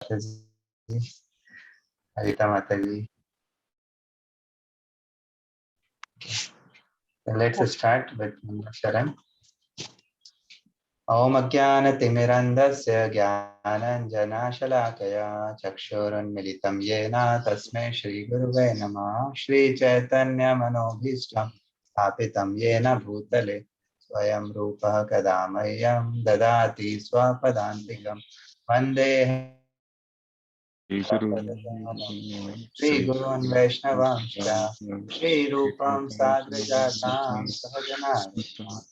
Mataji, Harita Mataji. Then let's start with Sharan. Om Ajnanatimirandasya Jnananjanashalaakaya Chakshurunmilitam Yena Tasmai Shri Guruve Namah Shri Chaitanya Manobhishtam Sthapitam Yena Bhutale Swayam Rupa Kadamayam Dadati Swapadantikam Vandehem Shri Gurun Vaishnavamscha Shri Rupam Sagrajatam Sahajana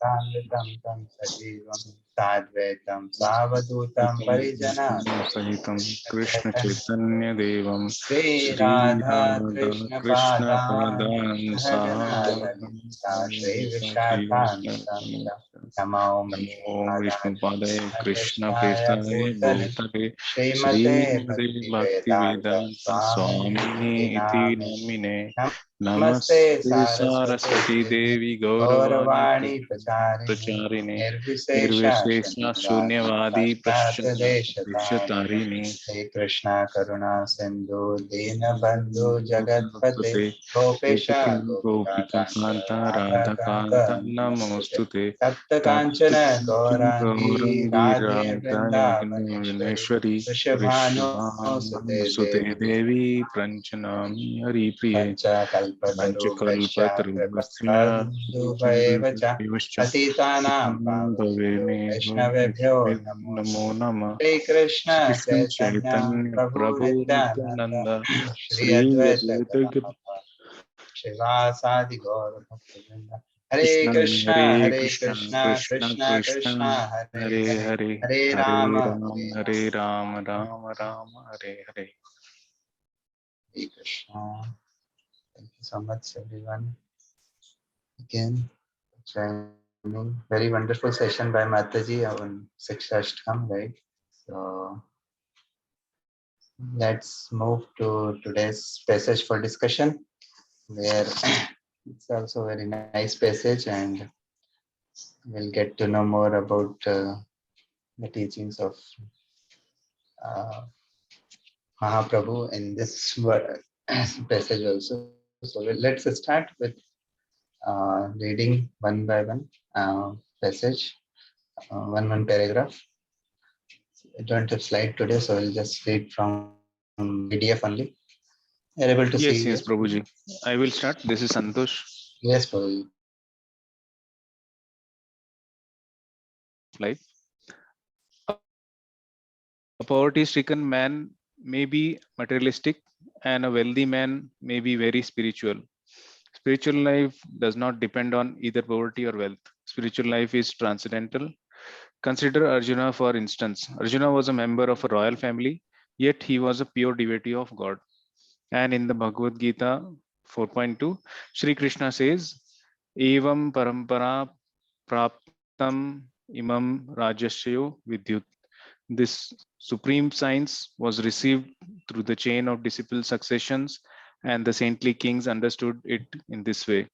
Tamritam Tam Sajivam Sadvaitam Savadutam Parijana Sahitam Krishna Chaitanya Devam Shri Shri Radha Radha Krishna Krishna Padam Padan Sahajana Sahava Lalita Shri Vishakam Namo Om Vishnu Padaya Krishna Krishnaya Prestaya Bhutale Bhutale Srimate Srimade Bhakti Bhakti Vedanta Vedanta Swami Swami Iti Namine Namine Namaste Namaste Saraswate Saraswati Devi Devi Gauravani Gauravani Pracharine Pracharine Nirvisesha Nirvishesha Shunyavadi Shunyavadi Paschat Deshatarine Prashtarini Hare Krishna Karuna Sindhu Dina Bandhu Jagatpate Namaste Gopesha Gopika Gopika Kanta Kanta Radha Radha Kanta Kanta Namostute Namostute Tapta Kanchana Gaurangi Gaurangi Radhe Radha Vrindavaneshwari Vineshwari Vrishabhanu Sute Sute Devi Devi Pranchanami Hari Priye Panchakalpatarubhashya Panchakalpatarubhasya Kripasadubhaeva cha Devascha Patitanam Pavabhyo Bhavene Vaishnavebhyo Namo Namo Nama Nama Shri Krishna Krishna Chaitanya Chaitanya Prabhu Prabhu Nityananda Nityananda Shri Sri Advaita Advaita Gadadhara Shivasadi Gaura Bhaktivinoda Krishna Hare Krishna Krishna Krishna Krishna Krishna Krishna Hare Hare Hare Hare Hare Hare Rama Ram Hare Hare Rama Ram Ram Ram Hare Hare. Hare Krishna. Thank you so much everyone again joining. Very wonderful session by Mataji on Sikshashtakam, right? So let's move to today's passage for discussion, where it's also a very nice passage, and we'll get to know more about the teachings of uh, Mahaprabhu in this passage also. So let's start with reading one by one passage, one paragraph. I don't have slide today, so I'll just read from PDF only. You're able to see, yes? Yes, yes, Prabhuji. I will start. This is Santosh. Yes, Prabhu. Life. A poverty-stricken man may be materialistic, and a wealthy man may be very spiritual. Spiritual life does not depend on either poverty or wealth. Spiritual life is transcendental. Consider Arjuna, for instance. Arjuna was a member of a royal family, yet he was a pure devotee of God. And in the Bhagavad Gita 4.2, Sri Krishna says, Evam parampara praptam imam rajasyo vidyut. This supreme science was received through the chain of disciple successions, and the saintly kings understood it in this way.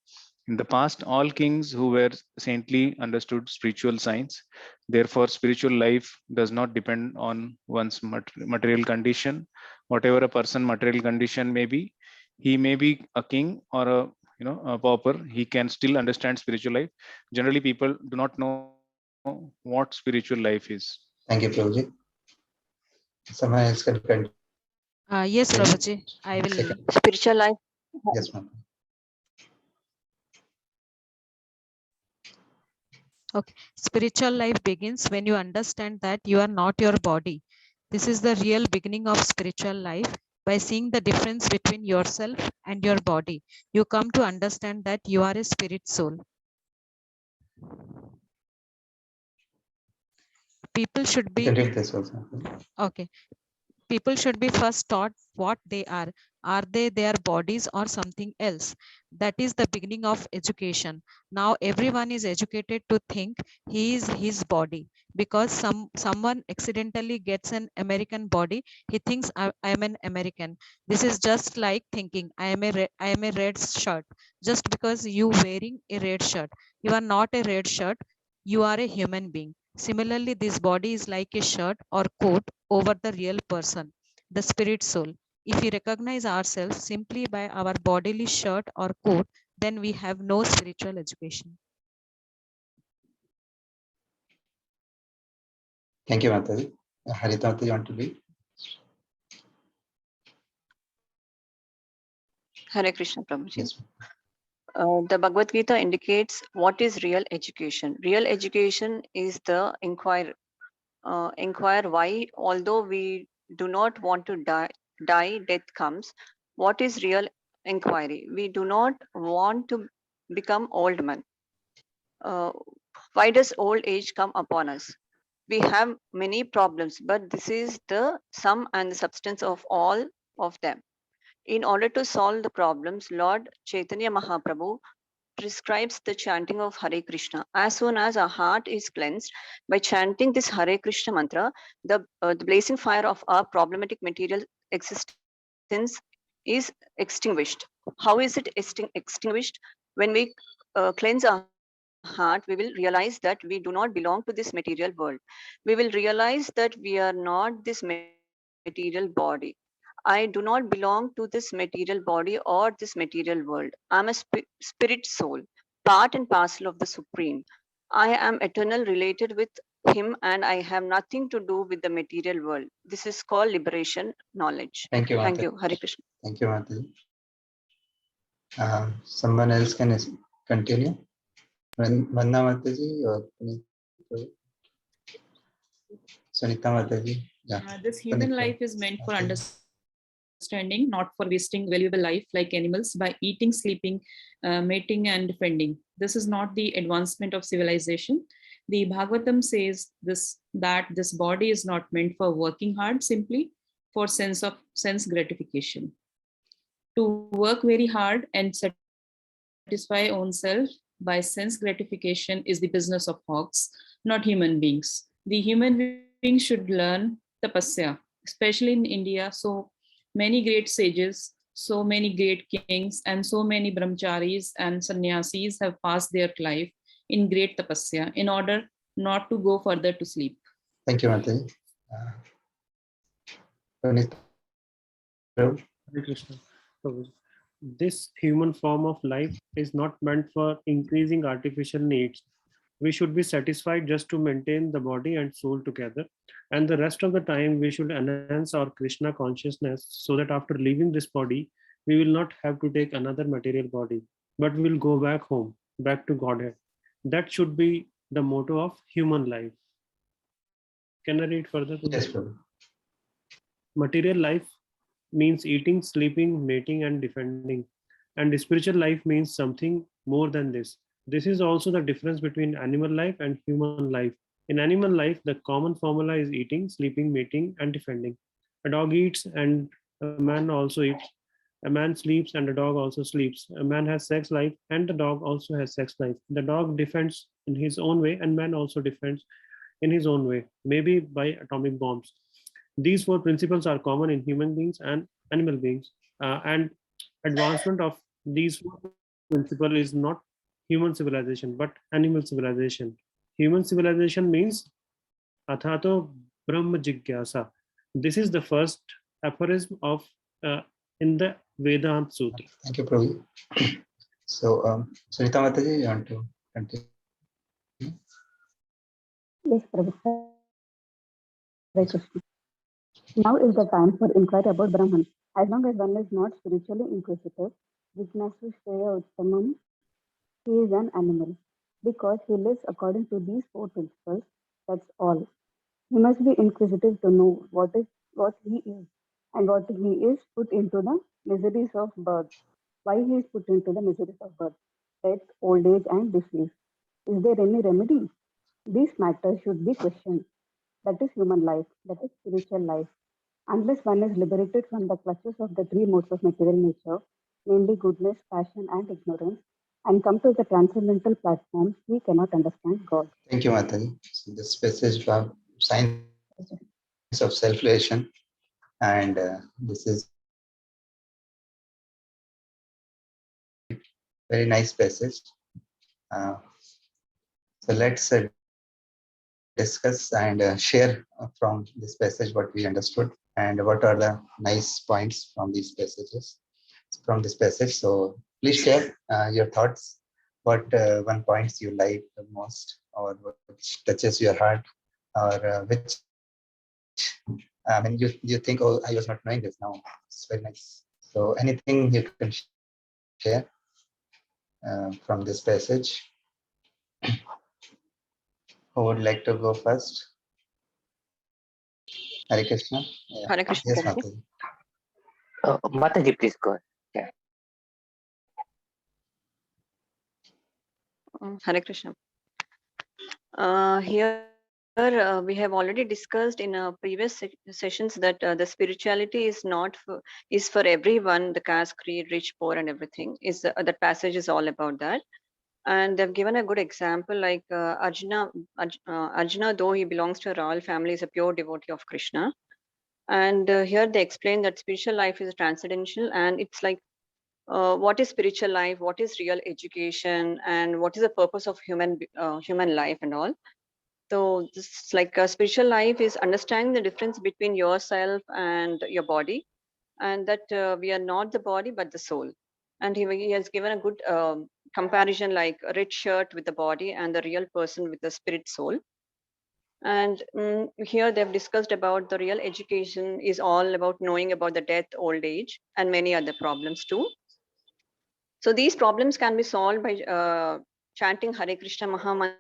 In the past, all kings who were saintly understood spiritual science. Therefore, spiritual life does not depend on one's material condition. Whatever a person material condition may be, he may be a king or a pauper. He can still understand spiritual life. Generally, people do not know what spiritual life is. Thank you, Prabhuji. Someone else can continue. Yes, Prabhuji, I Second. will. Spiritual life. Yes, ma'am. Okay. Spiritual life begins when you understand that you are not your body. This is the real beginning of spiritual life. By seeing the difference between yourself and your body, you come to understand that you are a spirit soul. People should You can be read this also. okay. People should be first taught what they are. Are they their bodies or something else? That is the beginning of education. Now everyone is educated to think he is his body, because someone accidentally gets an American body. He thinks I am an American. This is just like thinking I am a red shirt. Just because you wearing a red shirt, you are not a red shirt. You are a human being. Similarly, this body is like a shirt or coat over the real person. the spirit soul. If we recognize ourselves simply by our bodily shirt or coat, then we have no spiritual education. Thank you, Mataji. Harita, Mataji, you want to be? Hare Krishna Prabhuji. Yes. The Bhagavad Gita indicates what is real education. Real education is the inquire why, although we do not want to death comes. What is real inquiry? We do not want to become old men. Uh, why does old age come upon us? We have many problems, but this is the sum and the substance of all of them. In order to solve the problems, Lord Chaitanya Mahaprabhu prescribes the chanting of Hare Krishna. As soon as our heart is cleansed by chanting this Hare Krishna mantra, the blazing fire of our problematic material existence is extinguished. How is it extinguished? When we cleanse our heart, we will realize that we do not belong to this material world. We will realize that we are not this material body. I do not belong to this material body or this material world. I'm a spirit soul, part and parcel of the Supreme. I am eternal related with Him and I have nothing to do with the material world. This is called liberation knowledge. Thank you, Thank Mataji. you. Hare Krishna. Thank you, Mataji. Someone else can continue. Vanna Mataji or Sunita Mataji. Yeah. This human life is meant for understanding, not for wasting valuable life like animals by eating, sleeping, mating, and defending. This is not the advancement of civilization. The Bhagavatam says that this body is not meant for working hard simply for sense gratification. To work very hard and satisfy oneself by sense gratification is the business of hogs, not human beings. The human beings should learn tapasya, especially in India. So many great sages, so many great kings, and so many brahmacharis and sannyasis have passed their life in great tapasya in order not to go further to sleep. Thank you, Mataji. Punit Prabhu. Hare Krishna. So, this human form of life is not meant for increasing artificial needs. We should be satisfied just to maintain the body and soul together. And the rest of the time, we should enhance our Krishna consciousness so that after leaving this body, we will not have to take another material body, but we will go back home, back to Godhead. That should be the motto of human life. Can I read further? Yes, Prabhu. Material life means eating, sleeping, mating, and defending. And spiritual life means something more than this. This is also the difference between animal life and human life. In animal life, the common formula is eating, sleeping, mating, and defending. A dog eats and a man also eats. A man sleeps and a dog also sleeps. A man has sex life and the dog also has sex life. The dog defends in his own way and man also defends in his own way, maybe by atomic bombs. These four principles are common in human beings and animal beings. And advancement of these four principles is not human civilization, but animal civilization. Human civilization means Athato Brahma Jigyasa. This is the first aphorism of in the Vedanta Sutra. Thank you, Prabhu. So, Sunita Mataji, you want to continue? Yes, Prabhu. Hare Krishna. Now is the time for inquiry about Brahman. As long as one is not spiritually inquisitive, Jignasu Shreya Uttamam, he is an animal. Because he lives according to these four principles, that's all. He must be inquisitive to know what he is and what he is put into the miseries of birth. Why he is put into the miseries of birth, death, old age, and disease. Is there any remedy? These matters should be questioned. That is human life, that is spiritual life. Unless one is liberated from the clutches of the three modes of material nature, namely goodness, passion, and ignorance, and come to the transcendental platform, he cannot understand God. Thank you, Mataji. So this passage about science of self-realization, and this is very nice passage. So let's discuss and share from this passage what we understood. and what are the nice points from these passages, from this passage. So please share your thoughts. What one points you like the most, or which touches your heart, or which you think, oh, I was not knowing this now. It's very nice. So anything you can share from this passage. Who would like to go first? Hare Krishna. Yeah. Hare Yes, Krishna, Mataji. Prabhuji. Mataji, please go ahead. Yeah. Hare Krishna. Here we have already discussed in previous sessions that the spirituality is not for, is for everyone, the caste, creed, rich, poor, and everything. Is that passage is all about that, and they've given a good example like Arjuna, though he belongs to a royal family, is a pure devotee of Krishna, and here they explain that spiritual life is transcendental, and it's like what is spiritual life, what is real education, and what is the purpose of human life and all. So this like a spiritual life is understanding the difference between yourself and your body, and that we are not the body but the soul. And he has given a good comparison like a red shirt with the body and the real person with the spirit soul. And here they've discussed about the real education is all about knowing about the death, old age, and many other problems too. So these problems can be solved by chanting Hare Krishna Mahamantra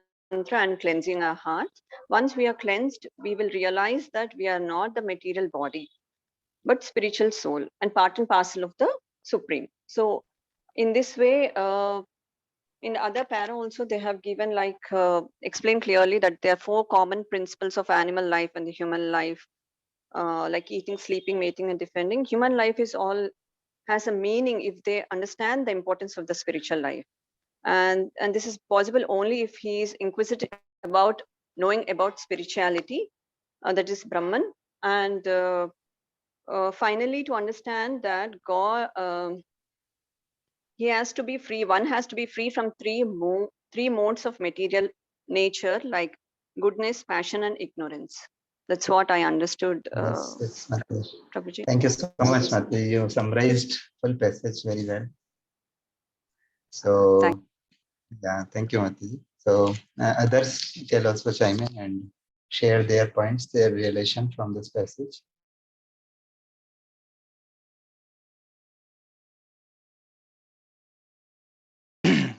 and cleansing our hearts. Once we are cleansed, we will realize that we are not the material body, but spiritual soul and part and parcel of the Supreme. So in this way, in other para also they have given like explained clearly that there are four common principles of animal life and the human life, like eating, sleeping, mating, and defending. Human life is all has a meaning if they understand the importance of the spiritual life, and this is possible only if he is inquisitive about knowing about spirituality, that is Brahman, and finally to understand that God, he has to be free. One has to be free from three modes of material nature, like goodness, passion, and ignorance. That's what I understood, Yes, yes, Mataji. Prabhuji. Thank you so much, Mataji. You summarized full passage very well. Thank So, yeah, thank you, Mataji. So, others can also chime in and share their points, their relation from this passage.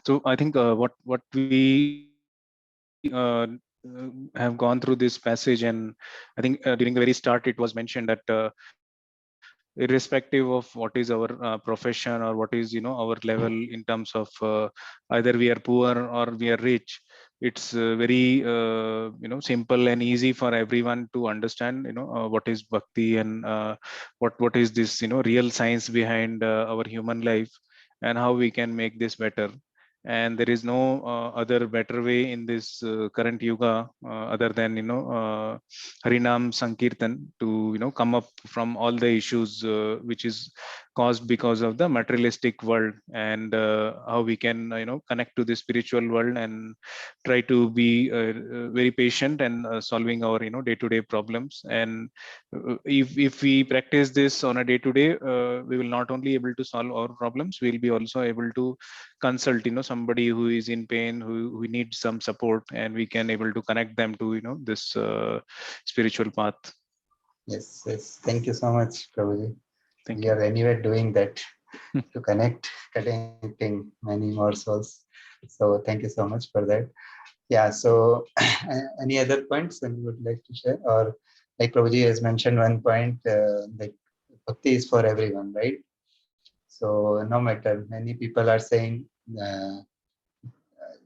So I think what we have gone through this passage, and I think during the very start it was mentioned that irrespective of what is our profession or what is our level in terms of either we are poor or we are rich, it's very simple and easy for everyone to understand what is bhakti, and what is this real science behind our human life, and how we can make this better. And there is no other better way in this current yuga other than harinam sankirtan to come up from all the issues which is caused because of the materialistic world, and how we can connect to the spiritual world and try to be very patient and solving our day to day problems. And if we practice this on a day to day, we will not only able to solve our problems, we'll be also able to consult somebody who is in pain, who needs some support, and we can able to connect them to this spiritual path. Yes, yes. Thank you so much, Prabhuji. Thank We you. are anyway doing that to connecting many more souls. So thank you so much for that. Yeah. So any other points that you would like to share, or like Prabhuji has mentioned one point, like bhakti is for everyone, right? So no matter, many people are saying uh,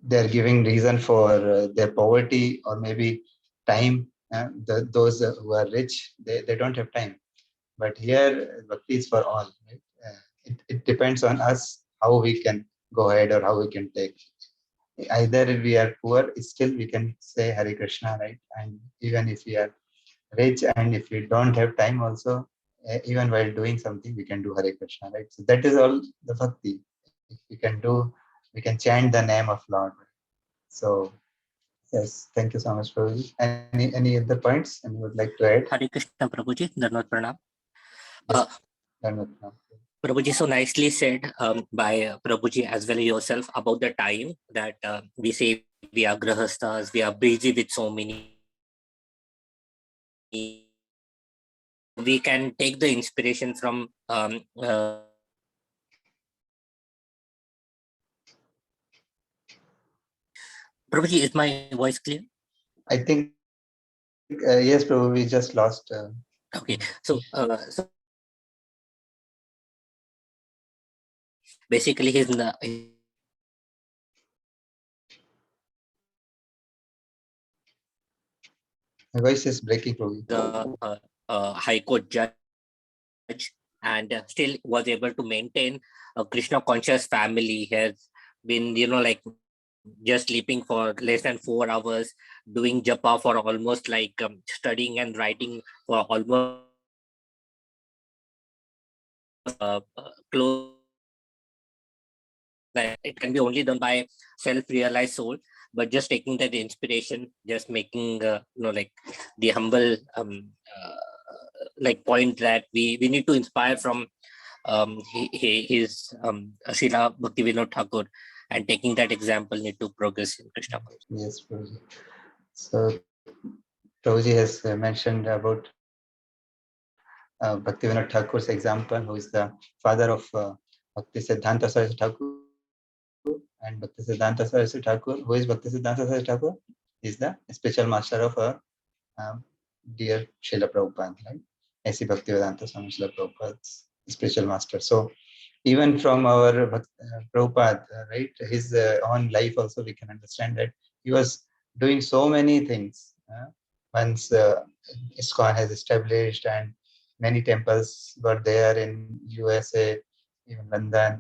they're giving reason for their poverty or maybe time. Those who are rich, they don't have time. But here, bhakti is for all. Right? It depends on us how we can go ahead or how we can take. Either if we are poor, still we can say Hare Krishna, right? And even if we are rich and if we don't have time also, even while doing something, we can do Hare Krishna, right? So that is all the bhakti. If we can do, we can chant the name of Lord. So Yes, thank you so much, Prabhuji. Any other points and you would like to add? Hare Krishna, Prabhuji. Dhanavad Pranam. Yes, Dhanavad Pranam. Prabhuji so nicely said by Prabhuji as well yourself about the time that we say we are grahastas, we are busy with so many. We can take the inspiration from Prabhuji, is my voice clear? I think yes, Prabhu, we just lost. Okay, so basically My voice is breaking, Prabhu. the High Court judge and still was able to maintain a Krishna conscious family. He has been, like just sleeping for less than 4 hours, doing japa for almost like studying and writing for almost close. That it can be only done by self-realized soul, but just taking that inspiration, just making like the humble like point that we need to inspire from his Srila Bhaktivinoda Thakur, and taking that example need to progress in Krishna consciousness. Yes, Prabhuji. So Prabhuji has mentioned about Bhaktivinoda Thakur's example, who is the father of Bhakti Siddhanta Saraswati Thakur. And Bhakti Siddhanta Saraswati Thakur, who is Bhakti Siddhanta Saraswati Thakur? He is the spiritual master of dear Srila Prabhupada, right? A.C. Bhaktivedanta Swami Srila Prabhupada's spiritual master. So even from our Prabhupada, right, his own life also we can understand that he was doing so many things. Once ISKCON has established and many temples were there in USA, even London,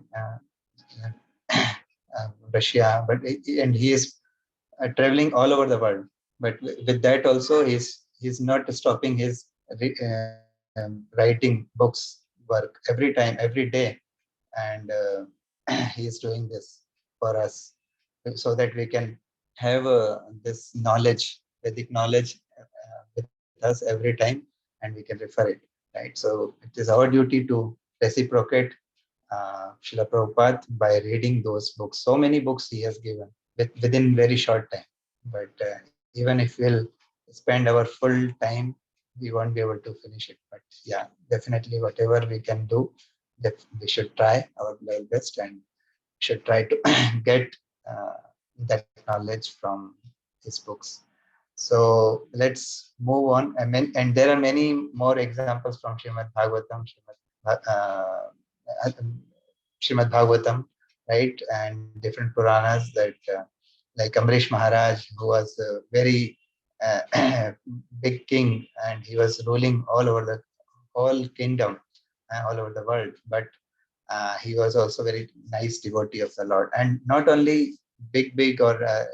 Russia, and he is traveling all over the world. But with that also, he's not stopping his writing books work every time, every day, and he is doing this for us so that we can have this knowledge, Vedic knowledge, with us every time, and we can refer it. Right. So it is our duty to reciprocate Srila Prabhupada by reading those books. So many books he has given within very short time. But even if we'll spend our full time, we won't be able to finish it. But yeah, definitely whatever we can do, that we should try our level best and should try to get uh, that knowledge from his books. So let's move on. And there are many more examples from Srimad Bhagavatam, uh, Srimad Bhagavatam, right? And different Puranas that, like Amrish Maharaj, who was a very big king and he was ruling all over the whole kingdom, all over the world. But he was also very nice devotee of the Lord. And not only big or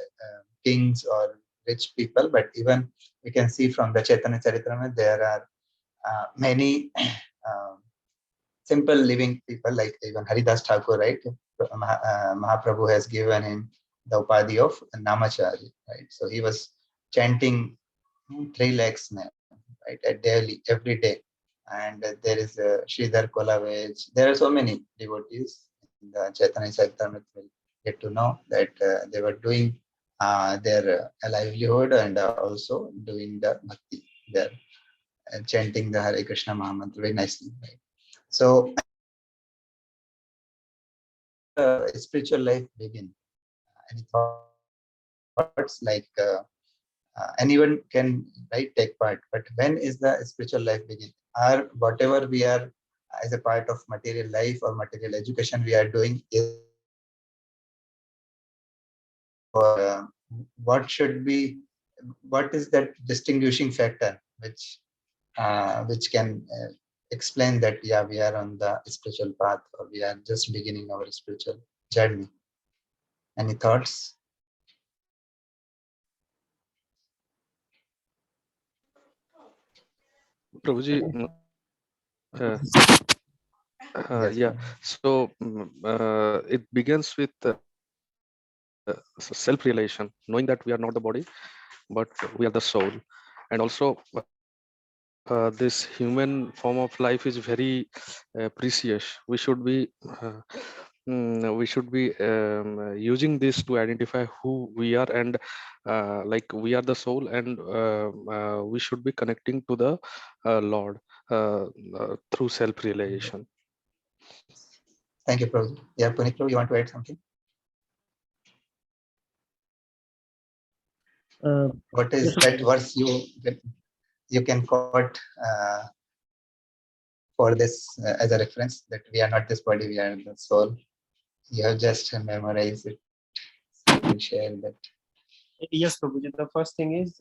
kings or rich people, but even we can see from the Chaitanya Charitamrita, there are many simple living people like even Haridas Thakur, right? Mahaprabhu has given him the upadhi of Namachari, right? So he was chanting 3 lakhs now, right, at daily, every day. And there is Sridhar Kolavej. There are so many devotees in the Chaitanya Charitamrita. Will get to know that they were doing their livelihood and also doing the bhakti there, chanting the Hare Krishna Mahamantra very nicely, right? So spiritual life begin? Any thoughts like anyone can right take part, but when is the spiritual life begin? Are whatever we are as a part of material life or material education we are doing, is it or what should be, what is that distinguishing factor which can explain that yeah, we are on the spiritual path or we are just beginning our spiritual journey? Any thoughts? Prabhuji, Yes, yeah. So it begins with self-realization, knowing that we are not the body, but we are the soul. And also, this human form of life is very precious. We should be using this to identify who we are, and like we are the soul, and we should be connecting to the Lord through self-realization. Thank you, Prabhu. Yeah, Punik, you want to add something? What is Yes, that verse you can quote for this as a reference, that we are not this body, we are the soul? You have just memorized it. So you will share that. yes, Prabhuji. The first thing is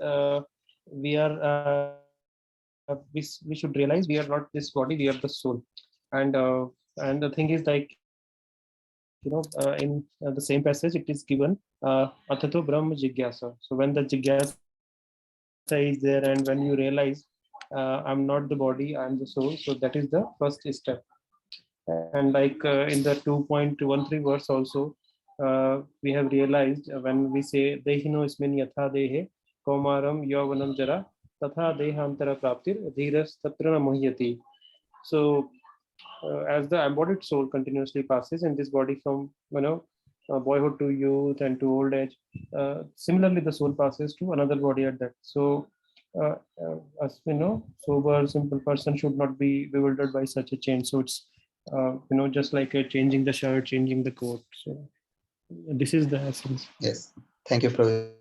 we should realize we are not this body, we are the soul, and the thing is, like, in the same passage it is given atato brahma jigyasa. So when the jigyasa is there, and when you realize I'm not the body, I'm the soul, so that is the first step. And like in the 2.13 verse also, we have realized when we say dehino ismin yatha dehe kaumaram yavanam jara tatha dehantara praptir dhiras tatra na muhyati. So as the embodied soul continuously passes in this body from boyhood to youth and to old age, similarly the soul passes to another body at that. So as sober simple person should not be bewildered by such a change. So it's just like changing the shirt, changing the coat. So this is the essence. Yes. Thank you, Prabhuji.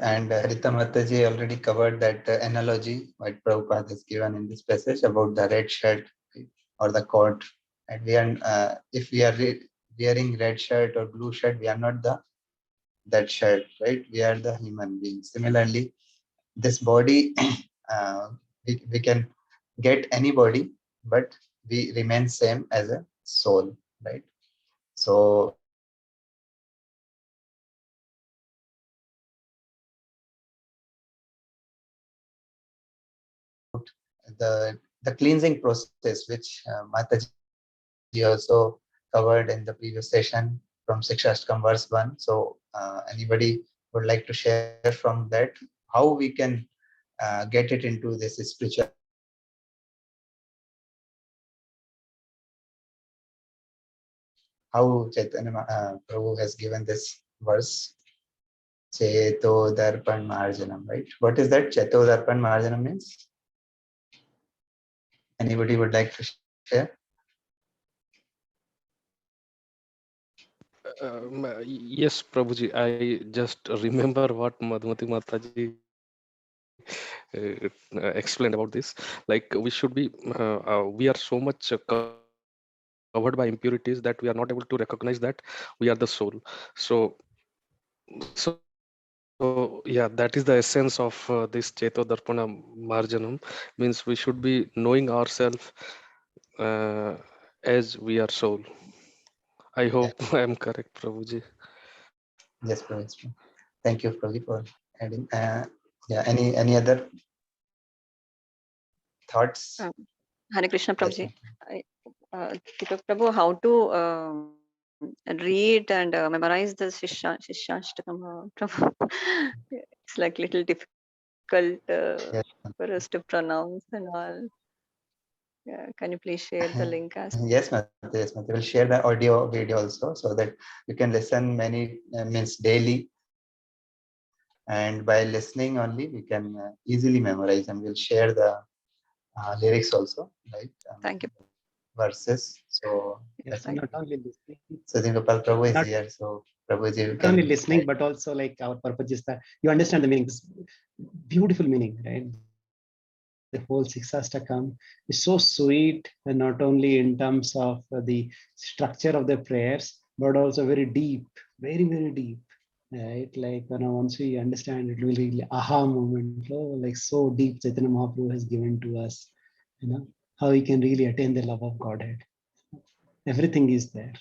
And Harita Mataji already covered that analogy what Prabhupada has given in this passage about the red shirt, right, or the coat. And if we are wearing red shirt or blue shirt, we are not that shirt, right? We are the human being. Similarly, this body, uh, we can get any body, but we remain same as a soul, right? So the cleansing process, which Mataji also covered in the previous session from Sikshastakam verse 1. So anybody would like to share from that how we can get it into this spiritual life? How Chaitanya Prabhu has given this verse, Cheto Darpan Marjanam, right? What is that Cheto Darpan Marjanam means? Anybody would like to share? Yes, Prabhuji, I just remember what Madhumati Mataji explained about this. Like we should be, we are so much covered by impurities that we are not able to recognize that we are the soul. So, so yeah, that is the essence of this Cheto Darpana Marjanam. Means we should be knowing ourselves uh, as we are soul. I hope Yeah. I am correct, Prabhuji. Yes, Prabhu. It's true. Thank you, Prabhu, for adding. Yeah. Any other thoughts? Hare Krishna Yes, Prabhuji. ma'am. I- Deepak Prabhu, how to read and memorize the Shishashtakam, Prabhu? It's like little difficult Yes, for us to pronounce and all. Yeah, can you please share the ma'am. link as Yes, ma'am. Yes, ma'am. We'll share the audio video also, so that you can listen many means daily, and by listening only we can easily memorize, and we'll share the lyrics also, right? thank you, Verses. So Yes, definitely. not only listening, Sajin Gopal Prabhu is not here, so Prabhuji, you not only can listening, but also like our purpose is that you understand the meaning, this beautiful meaning, right? The whole Siksastakam is so sweet, and not only in terms of the structure of the prayers, but also very deep, very, very deep. Right, like once we understand it, will really aha moment, like so deep. Chaitanya Mahaprabhu has given to us, how we can really attain the love of Godhead. Everything is there.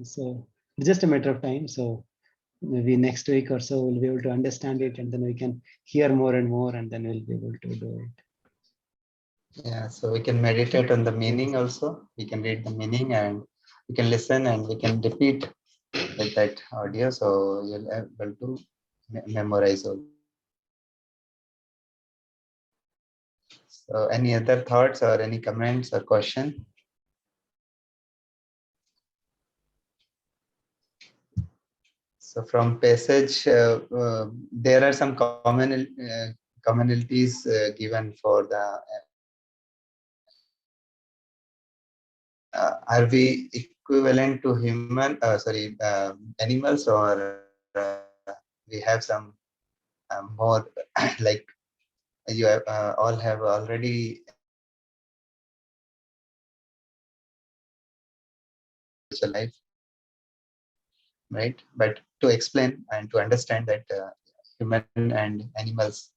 So it's just a matter of time. So maybe next week or so we'll be able to understand it, and then we can hear more and more, and then we'll be able to do it. yeah, so we can meditate on the meaning also. We can read the meaning, and we can listen, and we can repeat with that audio, so you'll able to memorize also. So any other thoughts or any comments or question? So from passage, there are some commonalities given for the. Are we equivalent to human? Animals, or we have some more like you have, all have already spiritual life, right? But to explain and to understand that human and animals,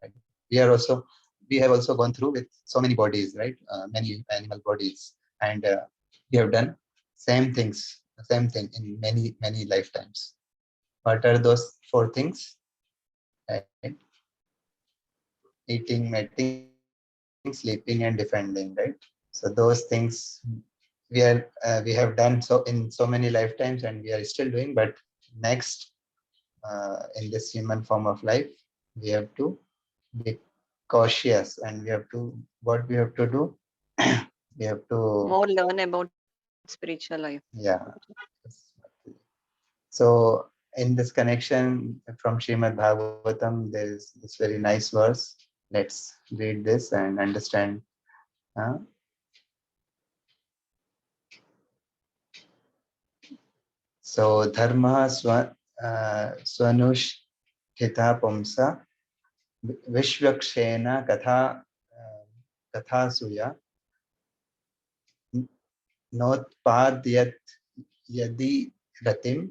right? We are also we have also gone through with so many bodies, right? Many animal bodies, and we have done same things, same thing in many lifetimes. What are those four things? Right? Eating, mating, sleeping, and defending, right? So those things we have done so in so many lifetimes, and we are still doing. But next, in this human form of life, we have to be cautious, and we have to what we have to do. We have to More learn about spiritual life. yeah. So in this connection from Srimad Bhagavatam, there is this very nice verse. Let's read this and understand. uh, So dharma swanushthita pumsa vishwakshena kathasuya notpadyat yadi ratim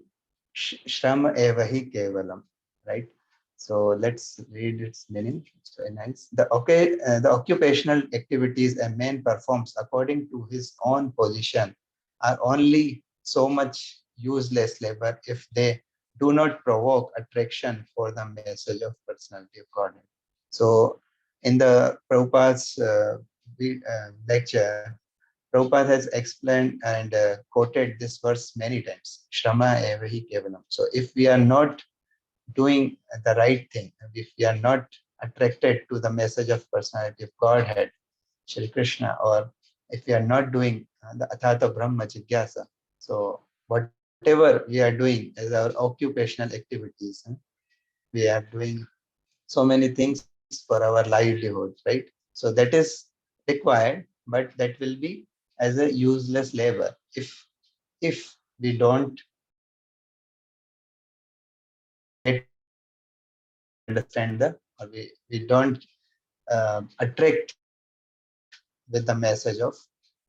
shrama evahi kevalam. Right? So let's read its meaning. It's very nice. The occupational activities a man performs according to his own position are only so much useless labor if they do not provoke attraction for the message of personality of Godhead. So in the Prabhupada's lecture, Prabhupada has explained and quoted this verse many times. Shrama evahi kevalam. So if we are not doing the right thing, if we are not attracted to the message of personality of Godhead, Shri Krishna, or if we are not doing the Athata Brahma Jigyasa, so whatever we are doing as our occupational activities, we are doing so many things for our livelihood, right? So that is required, but that will be as a useless labor if we don't get to understand or we don't attract with the message of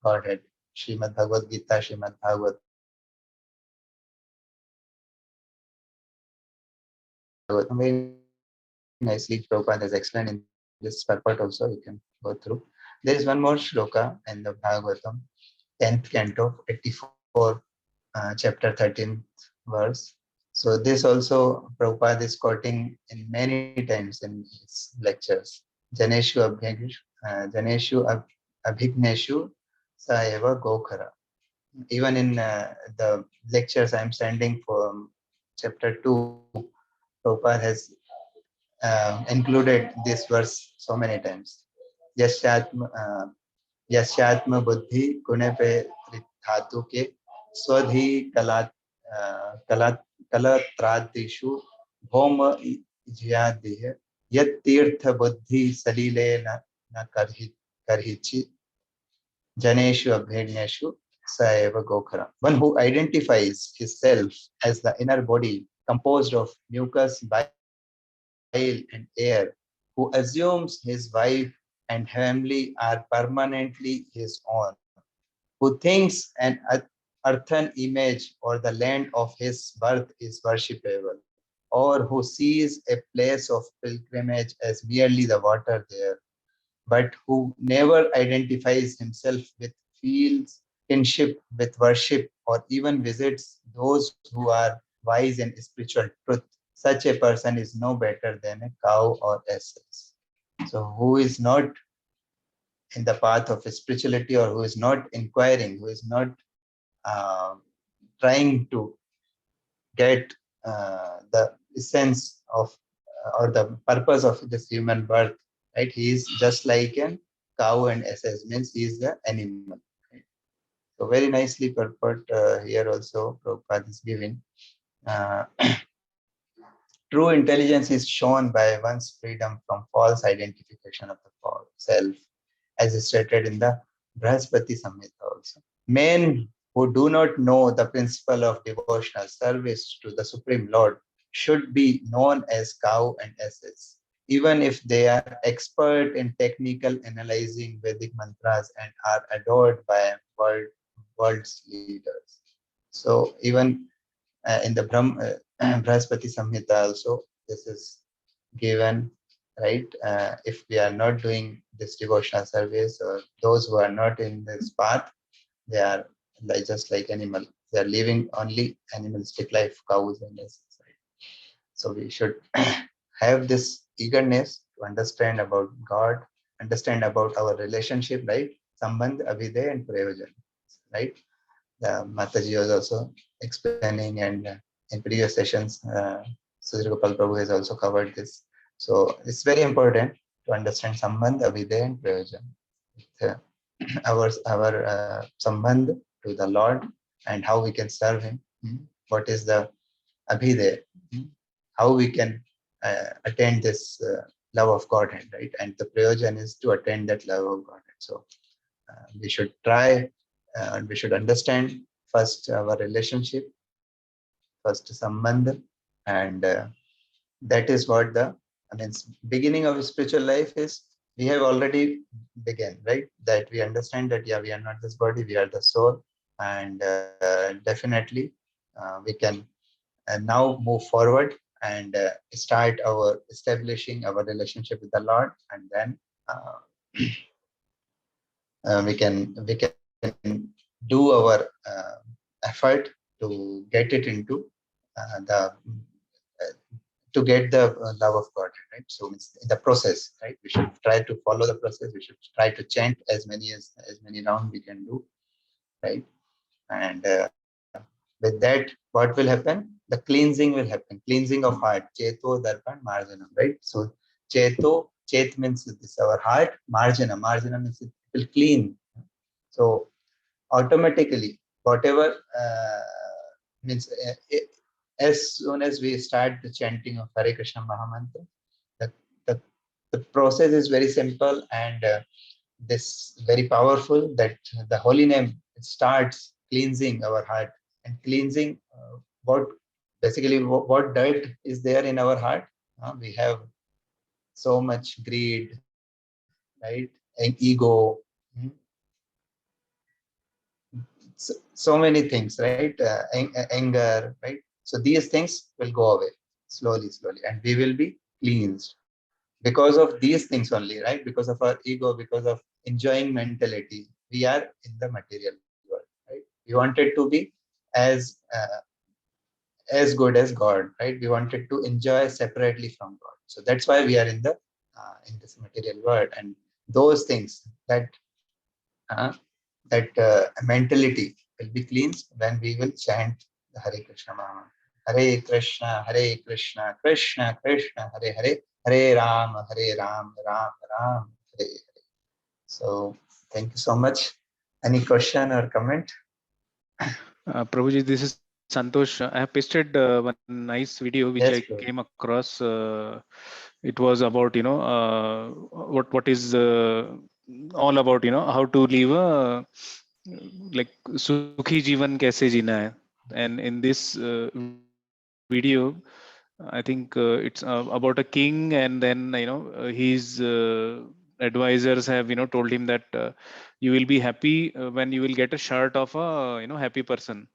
Godhead. Srimad Bhagavad Gita, Srimad Bhagavatam, very nicely Prabhupada has explained in this purport also. You can go through. There is one more shloka in the Bhagavatam, 10th canto, 84, chapter 13th verse. So this also Prabhupada is quoting in many times in his lectures. Janeshu abhigneshu sa eva gokhara. Even in the lectures I'm sending for chapter 2, Prabhupada has included this verse so many times. Yashatma यस्यात्म बुद्धि गुणे पे धातु के स्वधि कला कलत्रादिषु भौम ज्यादिह यत्तीर्थ बुद्धि सलीले न करहिचि janeshu abhegneshu saeva gokhara. One who identifies himself as the inner body composed of mucus, bile, and air, who assumes his wife and family are permanently his own, who thinks an earthen image or the land of his birth is worshipable, or who sees a place of pilgrimage as merely the water there, but who never identifies himself with feels kinship with worship or even visits those who are wise in spiritual truth. Such a person is no better than a cow or ass. So who is not in the path of spirituality, or who is not inquiring, who is not uh, trying to get the essence of or the purpose of this human birth, right? He is just like an cow and SS means he is the animal. Right? So very nicely purport here also Prabhupada is giving. Uh, True intelligence is shown by one's freedom from false identification of the self, as is stated in the Brahaspati Samhita also. Men who do not know the principle of devotional service to the Supreme Lord should be known as cow and asses, even if they are expert in technical analyzing Vedic mantras and are adored by world's leaders. So even in the Brahaspati Samhita also, this is given, right? If we are not doing this devotional service, or those who are not in this path, they are like just like animal. They are living only animalistic life, cows and asses. Right? So we should have this eagerness to understand about God, understand about our relationship, right? Sambandh, Abhiday, and Prayojan, right? Mataji was also explaining, and in previous sessions, Sudhir Gopal Prabhu has also covered this. So it's very important to understand Sambandh, Abhiday, and Prayojan. Uh, our Sambandh to the Lord and how we can serve Him. What is the Abhiday? How we can attain this love of Godhead, right? And the Prayojan is to attain that love of Godhead. So we should try and we should understand first our relationship, first sambandh, and that is what the beginning of spiritual life is. We have already begun, right? That we understand that yeah, we are not this body, we are the soul, and definitely we can now move forward and start our establishing our relationship with the Lord, and then uh, we can do our effort to get it into the to get the love of God, right? So it's in the process, right? We should try to follow the process. We should try to chant as many rounds we can do, right? And with that, what will happen? The cleansing will happen. Cleansing of heart, cheto, darpan, marjanam, right? So chet means this our heart, marjana means it will clean. So automatically whatever means as soon as we start the chanting of Hare Krishna Mahamantra, the, the, the process is very simple and this very powerful, that the holy name starts cleansing our heart and cleansing what basically what dirt is there in our heart. We have so much greed, right? And ego, mm, so many things, right? Anger, right? So these things will go away slowly, and we will be cleansed because of these things only, right? Because of our ego, because of enjoying mentality, we are in the material world, right? We wanted to be as as good as God, right? We wanted to enjoy separately from God, so that's why we are in this material world, and those things uh, that mentality will be cleansed when we will chant the Hare Krishna Mahamantra. Hare Krishna, Krishna Krishna, Hare Hare, Hare Ram, Ram Ram, Hare Hare. So thank you so much. Any question or comment? Prabhuji, this is Santosh. I have pasted one nice video which I Yes, came across. It was about what is all about how to live a like sukhi jivan kaise jeena hai. And in this video, I think it's about a king, and then his advisors have told him that you will be happy when you will get a shirt of a happy person.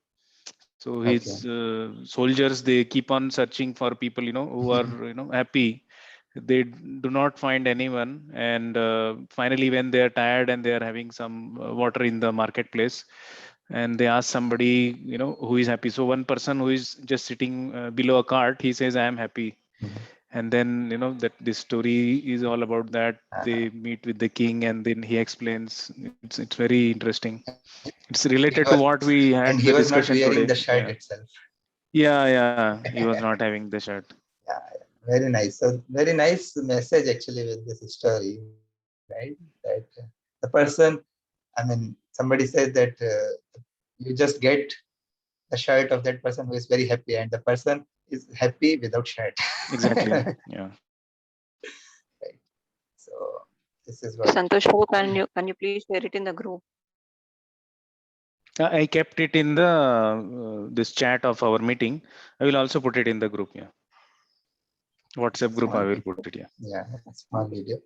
So his okay. soldiers, they keep on searching for people who are happy. They do not find anyone, and finally when they are tired and they are having some water in the marketplace, and they ask somebody who is happy. So one person who is just sitting below a cart, he says, I am happy. And then that this story is all about that. They meet with the king, and then he explains. It's very interesting. It's related to what we had And the he was not discussion wearing today. the shirt Yeah. itself. Yeah. He was not having the shirt. Yeah, very nice. So very nice message actually with this story, right? That the person, I mean, somebody said that you just get the shirt of that person who is very happy, and the person is happy without shirt. Exactly. Yeah. Right. So this is what. Santosh, can you please share it in the group? I kept it in the this chat of our meeting. I will also put it in the group. Yeah. WhatsApp group. I Small will video. put it. Yeah. Yeah, small video.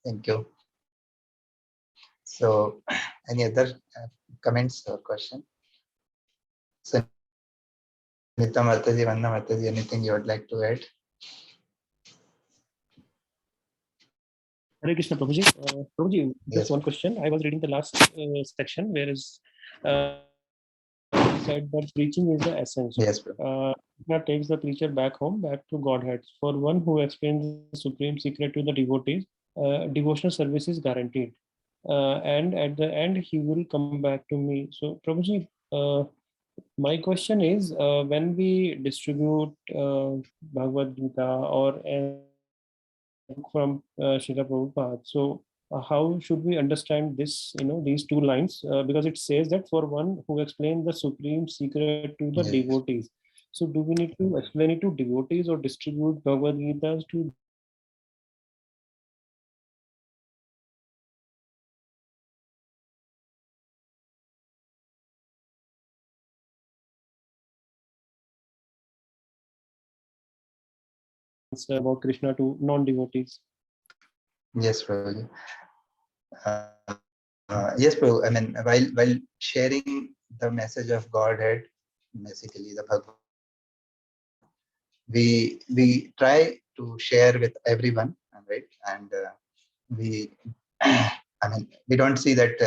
Thank you. So, any other comments or question? Sunita Mataji, Vanna Mataji, anything you would like to add? Hare Krishna, Prabhuji. Prabhuji, Yes. just one question. I was reading the last section where is said that preaching is the essence. Yes, bro. Krishna takes the preacher back home, back to Godhead. For one who explains the supreme secret to the devotees, devotional service is guaranteed. And at the end, he will come back to me. So, Prabhuji, my question is, when we distribute Bhagavad Gita or from Srila Prabhupada, so how should we understand this, these two lines? Because it says that for one who explains the supreme secret to the Yes. devotees. So do we need to explain it to devotees or distribute Bhagavad Gita to devotees? About Krishna to non-devotees. Yes, Prabhuji. Yes, Prabhu. I mean, while sharing the message of Godhead, basically the Bhagavad, we try to share with everyone, right? And we, I mean, we don't see that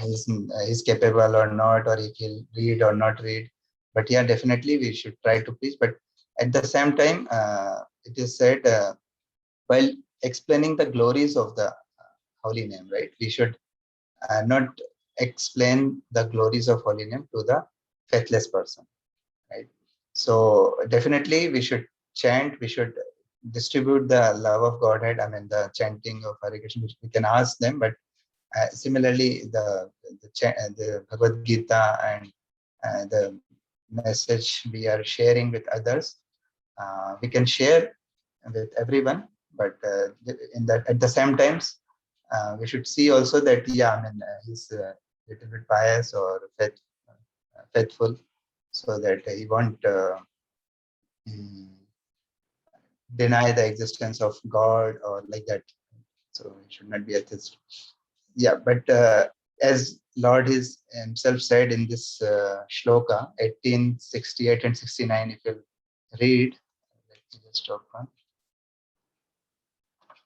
he's capable or not, or he will read or not read. But yeah, definitely we should try to preach. But at the same time, it is said while explaining the glories of the holy name, right? We should not explain the glories of holy name to the faithless person, right? So definitely we should chant, we should distribute the love of Godhead. I mean, the chanting of Hare Krishna, which we can ask them, but similarly, the Bhagavad Gita and the message we are sharing with others, we can share with everyone. But in that, at the same times, we should see also that I mean, he's a little bit pious or faithful, so that he won't mm, deny the existence of God or like that. So he should not be atheist. Yeah, but as Lord himself said in this shloka 1868 and 69, if you read, let me just open,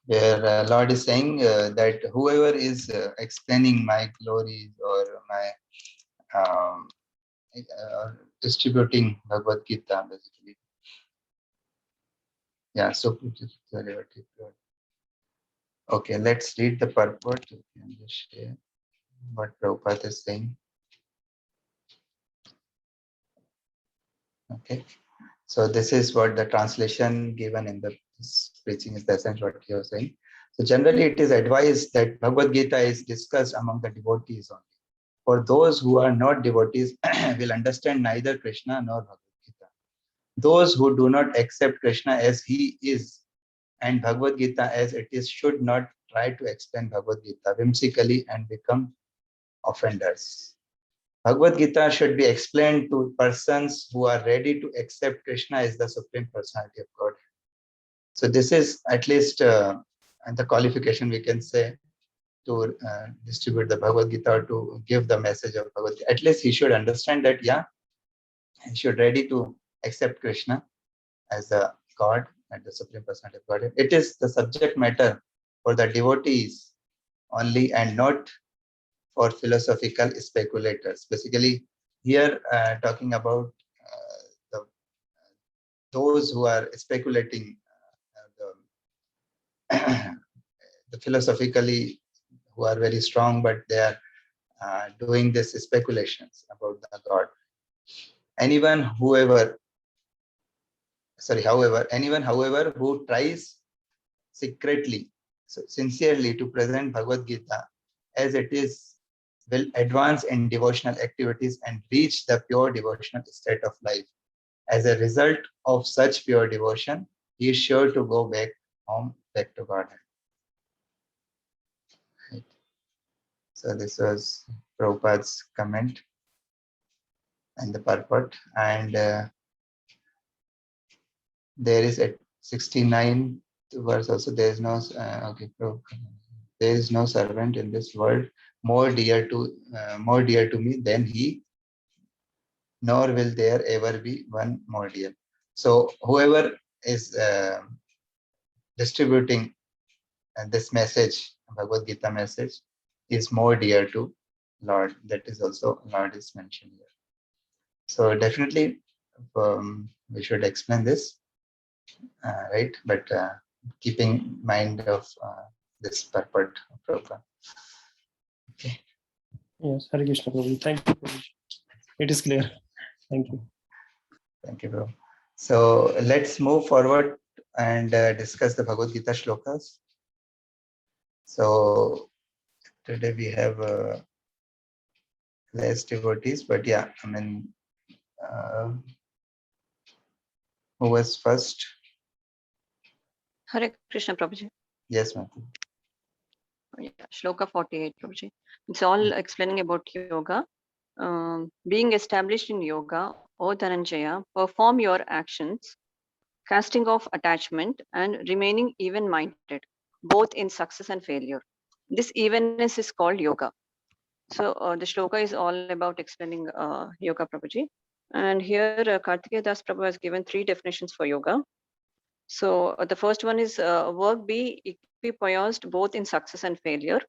where Lord is saying that whoever is explaining my glories or my distributing Bhagavad Gita, basically. Yeah, so okay, let's read the purport. You can just share what Prabhupada is saying. Okay, so this is what the translation given in the preaching is the essence what he was saying. So generally it is advised that Bhagavad Gita is discussed among the devotees only. For those who are not devotees will understand neither Krishna nor Bhagavad Gita. Those who do not accept Krishna as he is and Bhagavad Gita as it is should not try to explain Bhagavad Gita whimsically and become offenders. Bhagavad Gita should be explained to persons who are ready to accept Krishna as the Supreme Personality of God. So this is at least the qualification we can say to distribute the Bhagavad Gita or to give the message of Bhagavad Gita. At least he should understand that, he should ready to accept Krishna as the God and the Supreme Personality of God. It is the subject matter for the devotees only and not for philosophical speculators. Basically, here talking about those who are speculating, the philosophically, who are very strong, but they are doing this speculations about the God. Anyone, however, who tries secretly, so sincerely to present Bhagavad Gita as it is, will advance in devotional activities and reach the pure devotional state of life. As a result of such pure devotion, he is sure to go back home, back to Godhead. Right. So this was Prabhupada's comment and the purport. And there is at 69 verse also, there is no there is no servant in this world more dear to me than he, nor will there ever be one more dear. So whoever is distributing this message, Bhagavad Gita message, is more dear to Lord. That is also Lord is mentioned here. So definitely we should explain this, right? But keeping mind of this purport of Prabhupada. Okay. Yes, Hare Krishna Prabhu. Thank you, Prabhu. It is clear. Thank you. Thank you, bro. So let's move forward and discuss the Bhagavad Gita shlokas. So today we have less devotees, but yeah, I mean, who was first? Hare Krishna Prabhuji. Yes, ma'am. Yeah, Shloka 48 Prabhuji. It's all explaining about yoga. Being established in yoga, O Dhananjaya, perform your actions, casting off attachment and remaining even-minded, both in success and failure. This evenness is called yoga. So the shloka is all about explaining yoga, Prabhuji. And here Kartikeya Das Prabhu has given 3 definitions for yoga. So the first one is work be equipoised both in success and failure.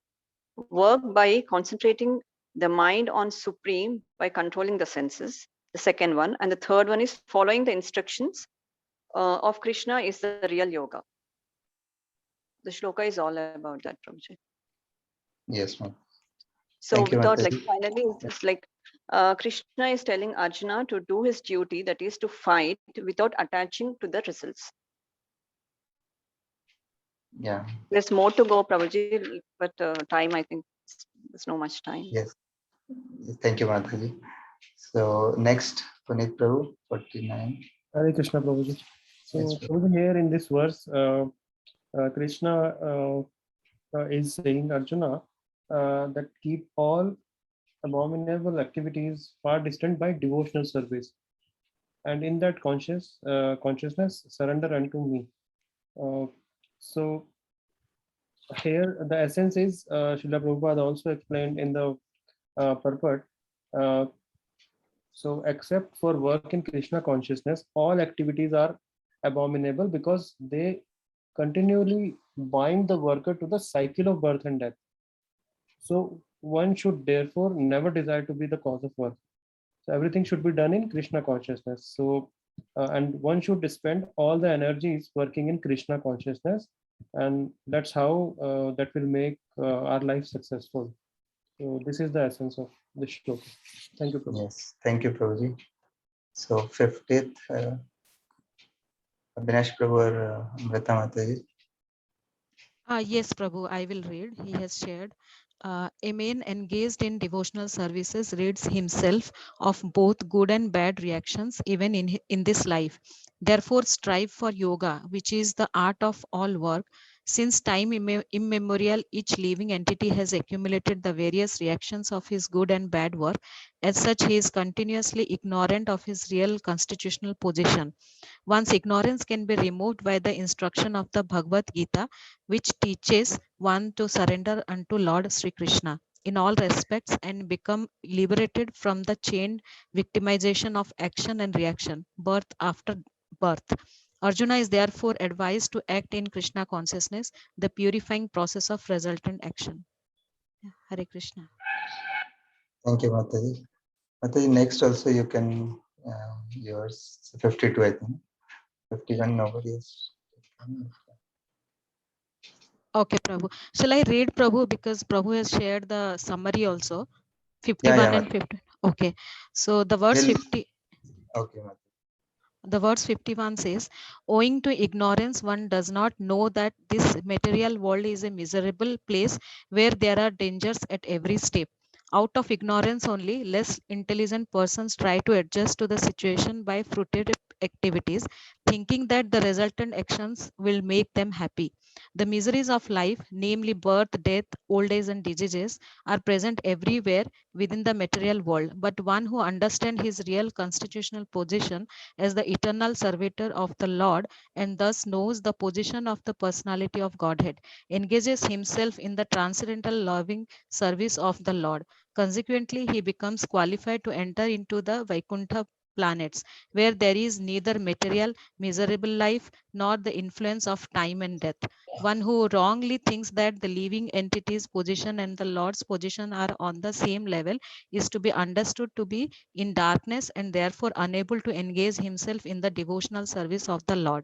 Work by concentrating the mind on supreme by controlling the senses. The second one. And the third one is following the instructions of Krishna is the real yoga. The shloka is all about that, Prabhuji. Yes, ma'am. So Thank you, without Mataji. finally, it's like Krishna is telling Arjuna to do his duty, that is to fight without attaching to the results. Yeah. There's more to go, Prabhuji, but time, I think there's no much time. Yes. Thank you, Mataji. So next, Puneet Prabhu, 49. Hare Krishna Prabhuji. So Yes, Prabhuji, here in this verse, Krishna is saying Arjuna that keep all abominable activities far distant by devotional service, and in that consciousness surrender unto me. So here the essence is Srila Prabhupada also explained in the purport. So except for work in Krishna consciousness, all activities are abominable because they continually bind the worker to the cycle of birth and death. So one should therefore never desire to be the cause of work. So everything should be done in Krishna consciousness. So and one should spend all the energies working in Krishna consciousness, and that's how that will make our life successful. So this is the essence of the shloka. Thank you, Prabhu. Yes, thank you, Prabhuji. So 50th, Abhinash Prabhu or Amrita Mataji. Yes, Prabhu, I will read. He has shared. A man engaged in devotional services rids himself of both good and bad reactions, even in this life. Therefore, strive for yoga, which is the art of all work. Since time immemorial, each living entity has accumulated the various reactions of his good and bad work. As such, he is continuously ignorant of his real constitutional position. One's ignorance can be removed by the instruction of the Bhagavad Gita, which teaches one to surrender unto Lord Sri Krishna in all respects and become liberated from the chained victimization of action and reaction, birth after birth. Arjuna is therefore advised to act in Krishna consciousness, the purifying process of resultant action. Hare Krishna. Thank you, Mataji. Mataji, next also you can, yours 52, I think. 51, nobody is. Okay, Prabhu. Shall I read Prabhu, because Prabhu has shared the summary also, Yeah, 51 yeah, and 50. Okay. So the verse we'll 50. okay. The verse 51 says, owing to ignorance, one does not know that this material world is a miserable place where there are dangers at every step. Out of ignorance only, less intelligent persons try to adjust to the situation by fruited activities, thinking that the resultant actions will make them happy. The miseries of life, namely birth, death, old age, and diseases, are present everywhere within the material world. But one who understands his real constitutional position as the eternal servitor of the Lord, and thus knows the position of the personality of Godhead, engages himself in the transcendental loving service of the Lord. Consequently, he becomes qualified to enter into the Vaikuntha planets, where there is neither material, miserable life nor the influence of time and death. One who wrongly thinks that the living entity's position and the Lord's position are on the same level is to be understood to be in darkness and therefore unable to engage himself in the devotional service of the Lord.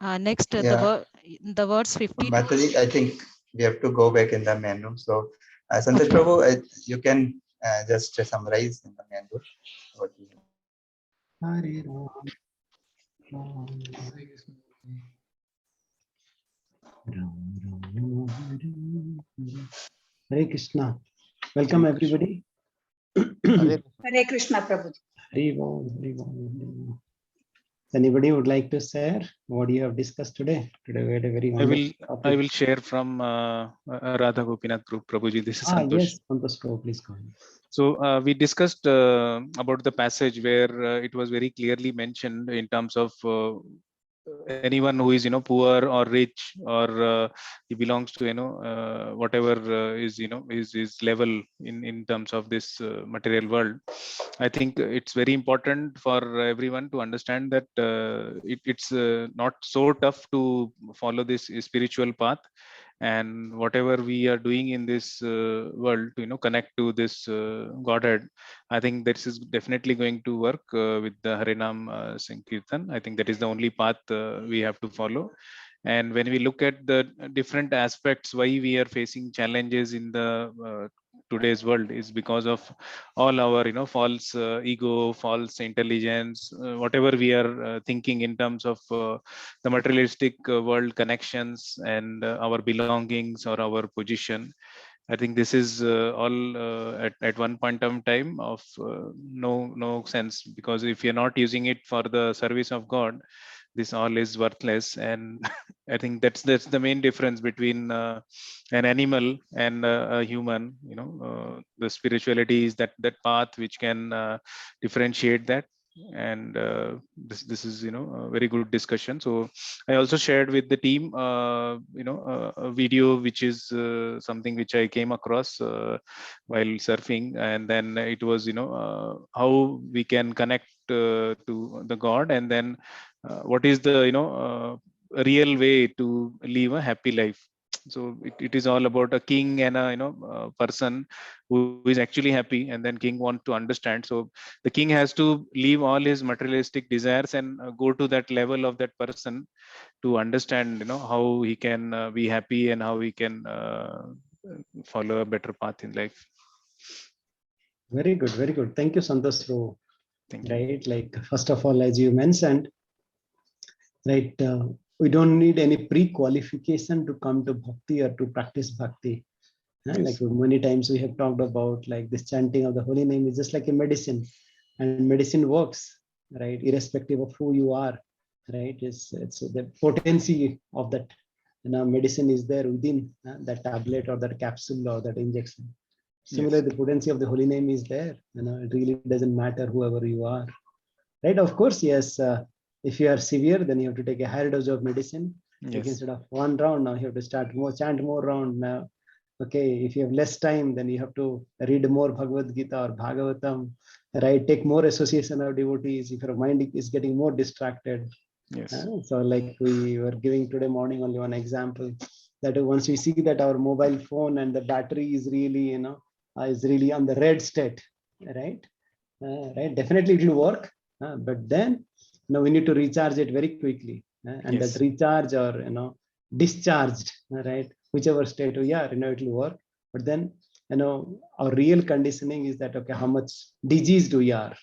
Next, Yeah, the words 50 to Mataji, I think we have to go back in the menu. So, Santosh okay. Prabhu, you can just summarize in the menu what we have. Hare Ram, Ram Ram, Hare Hare Krishna. Welcome Hare Krishna. everybody. Hare Hare Krishna, Prabhuji. Hare Ram, Hare Ram, Hare Ram. Anybody would like to share what you have discussed today? Today we had a very I will wonderful I topic. will share from Radha Gopinath group. Prabhuji, this is Santosh. Yes, Santosh Prabhu, please go ahead. So we discussed about the passage where it was very clearly mentioned in terms of anyone who is poor or rich, or he belongs to whatever is is level in terms of this material world. I think it's very important for everyone to understand that it's not so tough to follow this spiritual path, and whatever we are doing in this world to connect to this Godhead. I think this is definitely going to work with the Harinam Sankirtan. I think that is the only path we have to follow. And when we look at the different aspects why we are facing challenges in the today's world, is because of all our false ego, false intelligence, whatever we are thinking in terms of the materialistic world connections, and our belongings or our position. I think this is all at one point of time of no sense, because if you're not using it for the service of God, this all is worthless. And I think that's the main difference between an animal and a human. The spirituality is that path which can differentiate that. And this is a very good discussion. So I also shared with the team a video which is something which I came across while surfing, and then it was how we can connect to the God, and then what is the real way to live a happy life. So it is all about a king and a person who is actually happy, and then king want to understand. So the king has to leave all his materialistic desires and go to that level of that person to understand how he can be happy and how he can follow a better path in life. Very good, very good. Thank you, Santosh Prabhu. Thank you. Right, like first of all, as you mentioned, right, we don't need any pre-qualification to come to bhakti or to practice bhakti. Like Yes. many times we have talked about, like this chanting of the holy name is just like a medicine, and medicine works, right, irrespective of who you are, right? It's the potency of that medicine is there within that tablet or that capsule or that injection. Yes. Similarly, the potency of the holy name is there. It really doesn't matter whoever you are, right? Of course, yes. If you are severe, then you have to take a higher dose of medicine. Like Yes. instead of one round, now you have to start more, chant more round now. Okay, if you have less time, then you have to read more Bhagavad Gita or Bhagavatam, right? Take more association of devotees if your mind is getting more distracted. Yes. So like we were giving today morning only one example, that once we see that our mobile phone and the battery is really, is really on the red state, right? Right, definitely it will work, but then we need to recharge it very quickly, and that Yes. recharge or discharged, right? Whichever state we are, it will work. But then, our real conditioning is that, okay, how much diseased we are.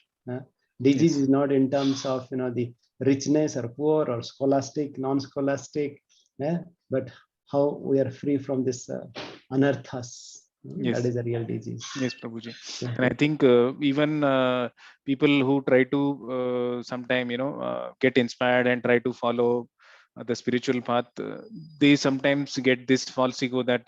Disease is not in terms of, the richness or poor or scholastic, non-scholastic, but how we are free from this anarthas. That is a real disease. Yes, Prabhuji. And I think even people who try to sometime, get inspired and try to follow the spiritual path, they sometimes get this false ego that,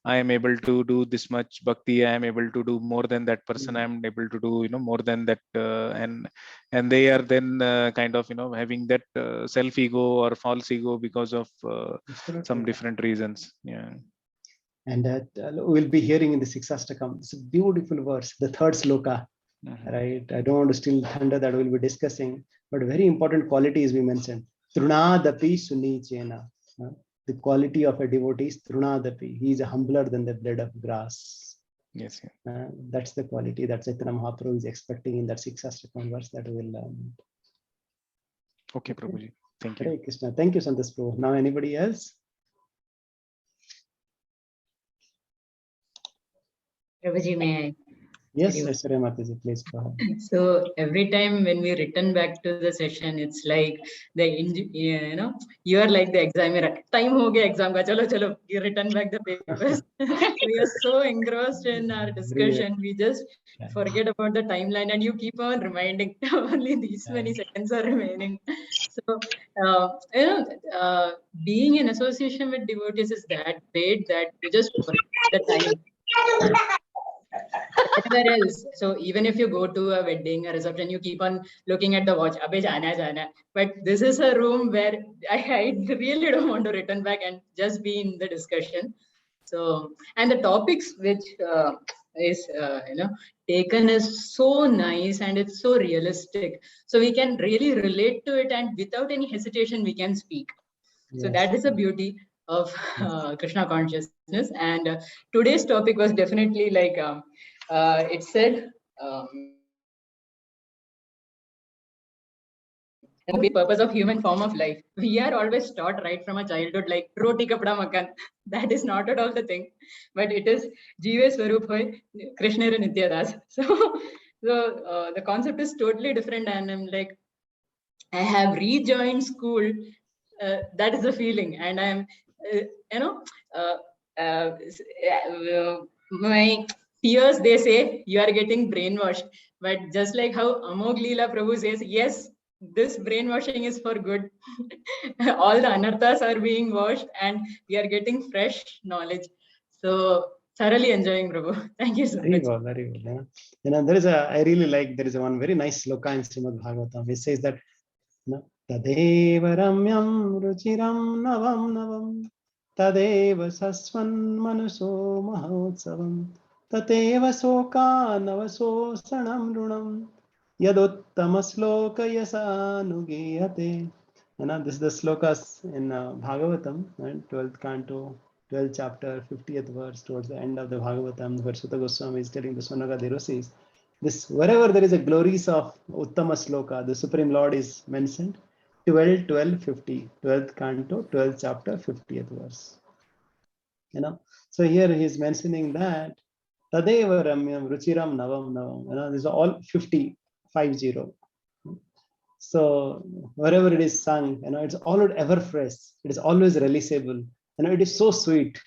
I am able to do this much bhakti, I am able to do more than that person, I am able to do, more than that. And they are then kind of, having that self ego or false ego because of some different reasons. Yeah. And that we'll be hearing in the Sixastakam. It's a beautiful verse, the third sloka, right? I don't want to steal thunder that we'll be discussing, but very important qualities we mentioned. Trunadapi suni chena. The quality of a devotee is Trunadapi. He is humbler than the blade of grass. Yes. That's the quality that Chaitanya Mahaprabhu is expecting in that Sixastakam verse that we'll learn. Okay, Prabhuji. Thank you. Hare Krishna. Thank you, Santas Prabhu. Now, anybody else? Prabhuji, may I? Yes, Aishwarya Mataji, please go ahead. So every time when we return back to the session, it's like you are like the examiner. Time ho gaya exam ka, chalo chalo. You return back the papers. We are so engrossed in our discussion, we just forget about the timeline, and you keep on reminding only these many seconds are remaining. So being in association with devotees is that great that you just forget the time. Everywhere else. So even if you go to a wedding, a reception, you keep on looking at the watch. Abhi jana jana. But this is a room where I really don't want to return back and just be in the discussion. So, and the topics which is taken is so nice and it's so realistic. So we can really relate to it, and without any hesitation we can speak. So that is the beauty of Krishna consciousness. And today's topic was definitely like it said, the big purpose of human form of life. We are always taught right from a childhood, like roti kapda makan. That is not at all the thing, but it is Jive Swarup Hoy, Krishna Nitya Das. So the concept is totally different, and I'm like, I have rejoined school. That is the feeling, and I'm, uh, uh, my peers, they say you are getting brainwashed, but just like how Amog Leela Prabhu says, yes, this brainwashing is for good. All the anarthas are being washed, and we are getting fresh knowledge. So thoroughly enjoying, Prabhu. Thank you so much. Very well. There is one very nice sloka in Srimad Bhagavatam. It says that, Tadeva ramyam ruchiram navam navam Tadeva sasvan manaso mahotsavam Tateva soka navaso sanam runam Yadottama sloka yasanugiyate. This is the slokas in Bhagavatam, 12th canto, 12th chapter, 50th verse, towards the end of the Bhagavatam, where Sutta Goswami is telling the Sonaga Derosis. This, wherever there is a glories of Uttama Sloka, the Supreme Lord is mentioned, 12, 12, 50, 12th canto, 12th chapter, 50th verse. So here he is mentioning that Tadeva Ramyam Ruchiram Navam Navam. These are all 50, 50. So wherever it is sung, it's always ever fresh. It is always releasable. It is so sweet.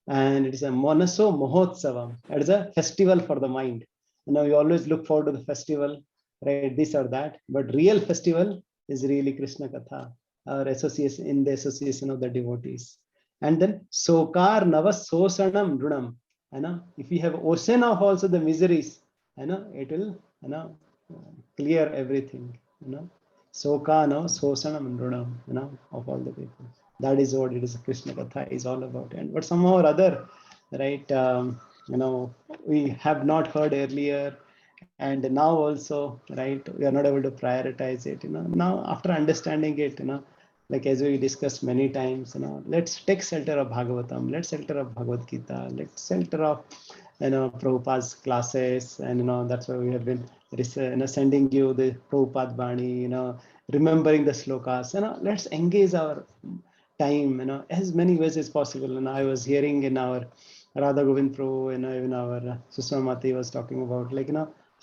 And it is a Manaso Mahotsavam. It is a festival for the mind. You always look forward to the festival, right? This or that. But real festival is really Krishna Katha, our association in the association of the devotees. And then Sokar Nava Sosanam Runam. If we have ocean of also the miseries, it will clear everything. Soka no Sosanam Runam, of all the people. That is what it is. Krishna Katha is all about. And but somehow or other, right? We have not heard earlier, and now also, right? We are not able to prioritize it. Now after understanding it, like as we discussed many times, let's take shelter of Bhagavatam. Let's shelter of Bhagavad Gita. Let's shelter of Prabhupada's classes, and that's why we have been sending you the Prabhupada Bani, remembering the slokas. Let's engage our time, as many ways as possible. And I was hearing in our Radha Govind Pro, even our Suswamati was talking about, like,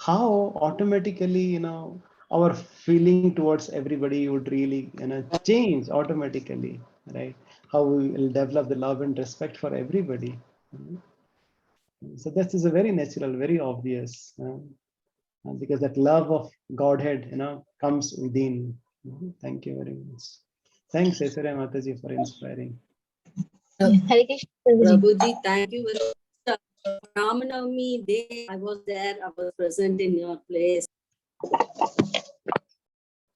how automatically, our feeling towards everybody would really, change automatically, right? How we will develop the love and respect for everybody. So that is a very natural, very obvious, because that love of Godhead, comes within. Thank you very much. Thanks, Esara Mataji, for inspiring. Hare Krishna, Prabhuji. Prabhuji, thank you very much. Ramanavami day, I was there, I was present in your place.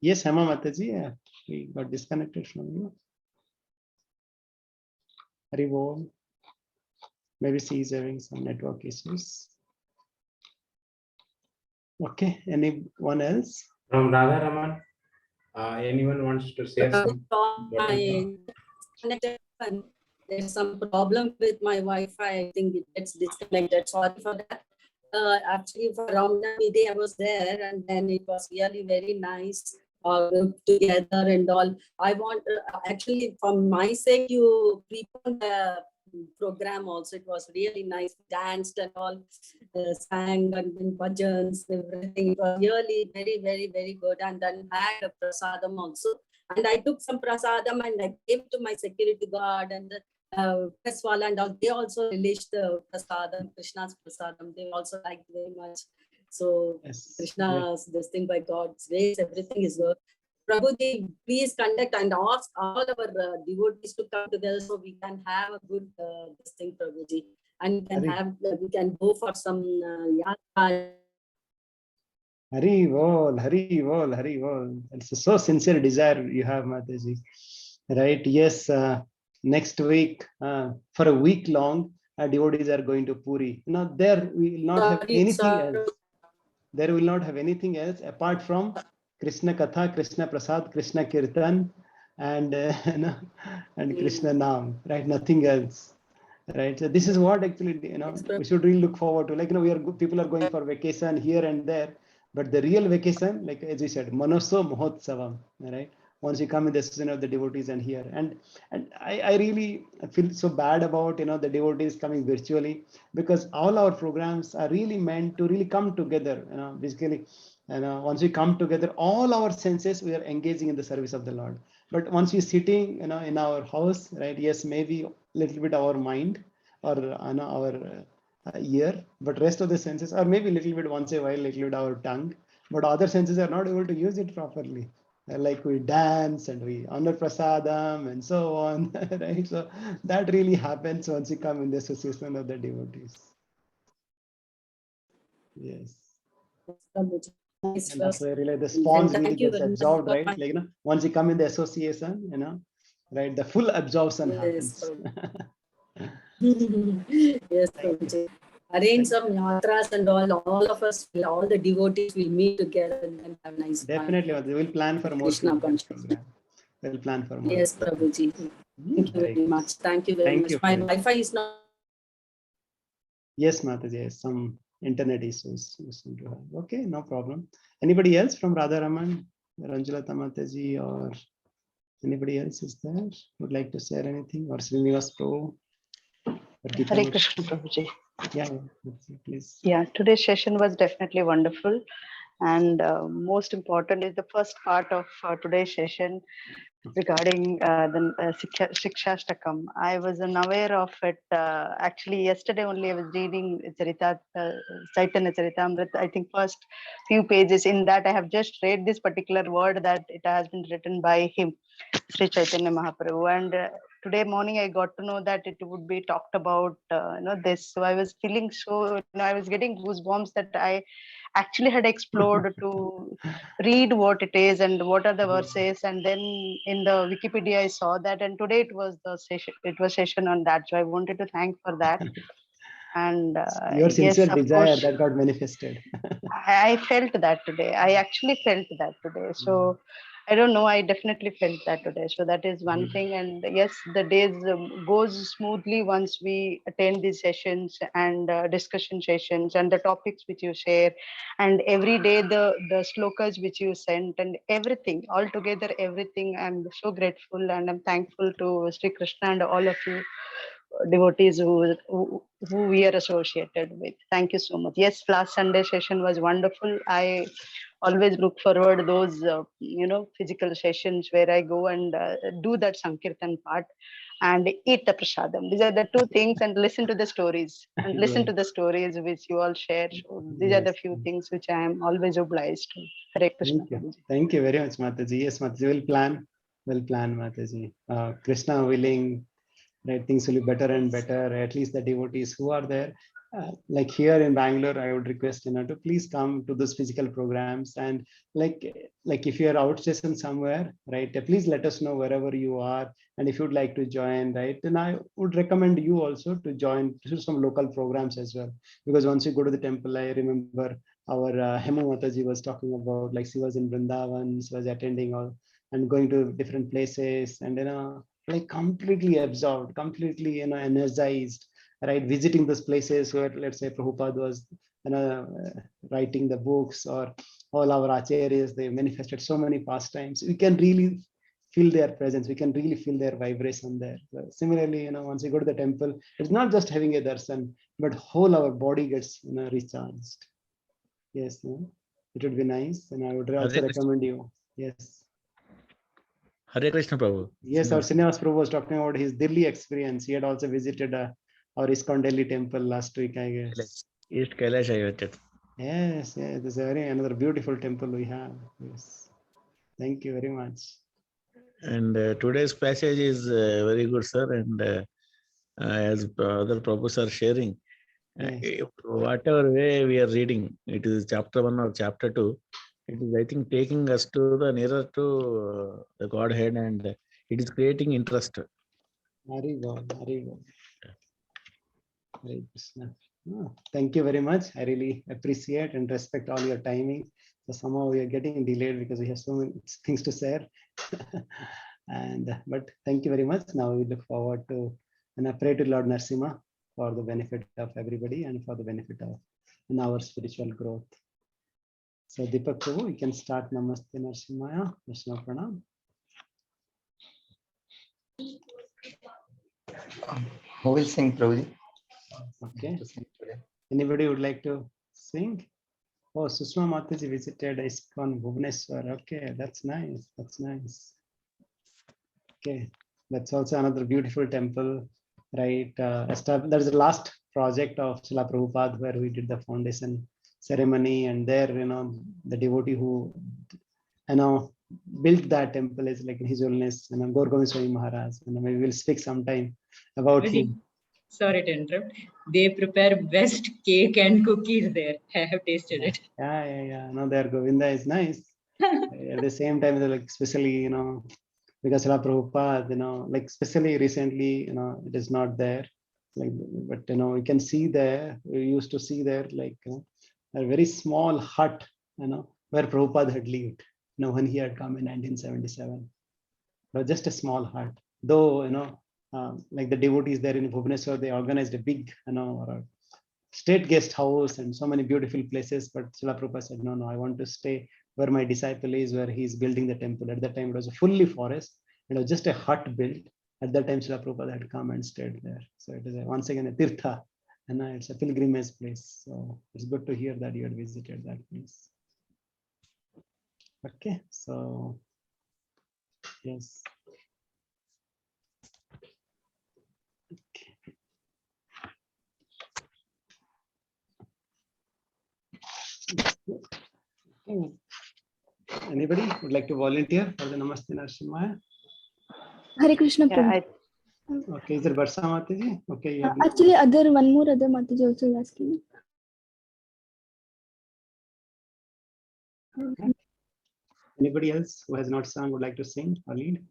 Yes, Hema Mataji, we got disconnected from you. Hari Bol. Maybe she is having some network issues. Okay, anyone else? From Radha Raman, anyone wants to say some? There's some problem with my Wi-Fi. I think it gets disconnected. Sorry for that. Actually, for Ramnami Day, I was there, and then it was really very nice together and all. I want actually, from my sake, you prepare the program also. It was really nice. Danced and all, sang and then bhajans, everything. It was really very, very, very good. And then had a prasadam also. And I took some prasadam and I gave to my security guard and the press wala and all. They also released the prasadam, Krishna's prasadam. They also liked very much. So yes, Krishna's this thing by God's grace, everything is good. Prabhuji, please conduct and ask all our devotees to come together so we can have a good this thing, Prabhuji. And we can go for some yatra. Hari Bol, Hari Bol, Hari Bol. It's a so sincere desire you have, Mataji. Right? Yes, next week, for a week long, our devotees are going to Puri. There we will not have anything else. There will not have anything else apart from Krishna Katha, Krishna Prasad, Krishna Kirtan, and and Krishna Nam. Right? Nothing else. Right. So this is what actually we should really look forward to. Like we are people are going for vacation here and there, but the real vacation, like as we said, Manoso Mahotsavam. Right. Once you come in the association of the devotees and here, and I really feel so bad about the devotees coming virtually, because all our programs are really meant to really come together. Basically, once we come together, all our senses, we are engaging in the service of the Lord. But once we're sitting, in our house, right? Yes, maybe a little bit our mind or our ear, but rest of the senses, or maybe a little bit once a while, little bit our tongue, but other senses are not able to use it properly. Like we dance and we honor prasadam and so on, right? So that really happens once you come in the association of the devotees. Yes. And that's why really the sponge really gets absorbed, right? Like once you come in the association, right, the full absorption happens. Yes, Prabhuji. Arrange some yatras and all of us, all the devotees will meet together and have nice. Definitely, we will plan for more program. We'll plan for more. Yes, Prabhuji. Thank you very much. Thank you very much. My Wi-Fi is not. Yes, Mataji, yes, some internet issues. Okay, no problem. Anybody else from Radha Raman, Ranjula Mataji, or anybody else is there? Would like to share anything? Or Srinivas Pro? Hare Krishna, Prabhuji. Yeah, please. Yeah, today's session was definitely wonderful. And most important is the first part of today's session regarding the Shikshashtakam. I was unaware of it. Actually, yesterday only I was reading Chaitanya Charitamrita. I think first few pages. In that, I have just read this particular word that it has been written by him, Sri Chaitanya Mahaprabhu. And today morning, I got to know that it would be talked about, this. So I was feeling so, I was getting goosebumps that I actually had explored to read what it is and what are the verses, and then in the Wikipedia I saw that, and today it was the session. It was session on that, so I wanted to thank for that. And your sincere yes, of desire course, that got manifested. I felt that today. I actually felt that today. So I don't know, I definitely felt that today. So that is one thing. And yes, the days goes smoothly once we attend these sessions and discussion sessions and the topics which you share, and every day the slokas which you sent and everything, altogether everything. I'm so grateful and I'm thankful to Sri Krishna and all of you devotees who we are associated with. Thank you so much. Yes, last Sunday session was wonderful. I always look forward those physical sessions where I go and do that sankirtan part and eat the prasadam. These are the two things, and listen to the stories and listen to the stories which you all share. So these are the few things which I am always obliged to. Hare Krishna. Thank you very much, Mataji. Yes, Mataji, we'll plan, Mataji. Krishna willing, right, things will be better and better. At least the devotees who are there, like here in Bangalore, I would request to please come to those physical programs, and like if you are outstation somewhere, right, please let us know wherever you are, and if you'd like to join, right, then I would recommend you also to join to some local programs as well, because once you go to the temple, I remember our Hemu Mataji was talking about, like she was in Vrindavan, she was attending all and going to different places, and like completely absorbed, completely energized, right? Visiting those places where, let's say, Prabhupada was writing the books, or all our acharyas, they manifested so many pastimes. We can really feel their presence. We can really feel their vibration there. So similarly, once you go to the temple, it's not just having a darshan, but whole our body gets recharged. Yes, it would be nice, and I would also recommend you. Yes. Hare Krishna Prabhu. Yes, our Srinivas Prabhu was talking about his Delhi experience. He had also visited our ISKCON Delhi temple last week, I guess. East Kailash I visited. Yes, this is another beautiful temple we have. Yes, thank you very much. And today's passage is very good, sir. And as other Prabhus are sharing, whatever way we are reading, it is chapter 1 or chapter 2, it is, I think, taking us to the nearer to the Godhead, and it is creating interest. Hare Krishna. Oh, thank you very much. I really appreciate and respect all your timing. So somehow we are getting delayed because we have so many things to share. But thank you very much. Now we look forward to and pray to Lord Narasimha for the benefit of everybody and for the benefit of our spiritual growth. So Deepak Prabhu, we can start Namaste Narasimhaya, Narasimha Pranam. Who will sing, Prabhuji? Okay. Anybody would like to sing? Oh, Susma Mataji visited ISKCON Bhubaneswar. Okay, that's nice. That's nice. Okay, that's also another beautiful temple, right? There's the last project of Srila Prabhupada where we did the foundation ceremony, and there, the devotee who, built that temple is like His Holiness, Gaur Govind Swami Maharaj, and maybe we'll speak sometime about him. Sorry to interrupt. They prepare best cake and cookies there. I have tasted it. Yeah. No, their Govinda is nice. At the same time, they're like, especially, because Srila Prabhupada, like especially recently, it is not there. Like, but we can see there. We used to see there like a very small hut, where Prabhupada had lived. When he had come in 1977, but just a small hut. Though like the devotees there in Bhubaneswar, they organized a big, state guest house and so many beautiful places. But Srila Prabhupada said, no, I want to stay where my disciple is, where he's building the temple. At that time, it was a fully forest. It was just a hut built. At that time, Srila Prabhupada had come and stayed there. So it is once again a tirtha, and it's a pilgrimage place. So it's good to hear that you had visited that place. Okay, so yes. Okay. Anybody would like to volunteer for the Namaste Narasimhaya? Hare Krishna Prabhu. Okay, is there Varsa Mataji? Okay, actually, one more other Mataji also is asking. Okay. Anybody else who has not sung would like to sing or lead?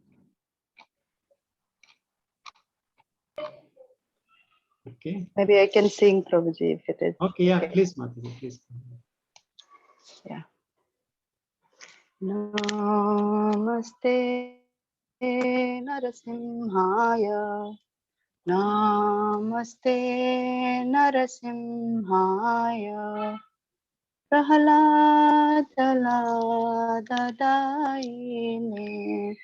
Okay. Maybe I can sing, Prabhuji, if it is. Okay, yeah, please, Mataji, please. Yeah. Namaste Narasimhaya. Namaste Narasimhaya. Prahaladaladaine.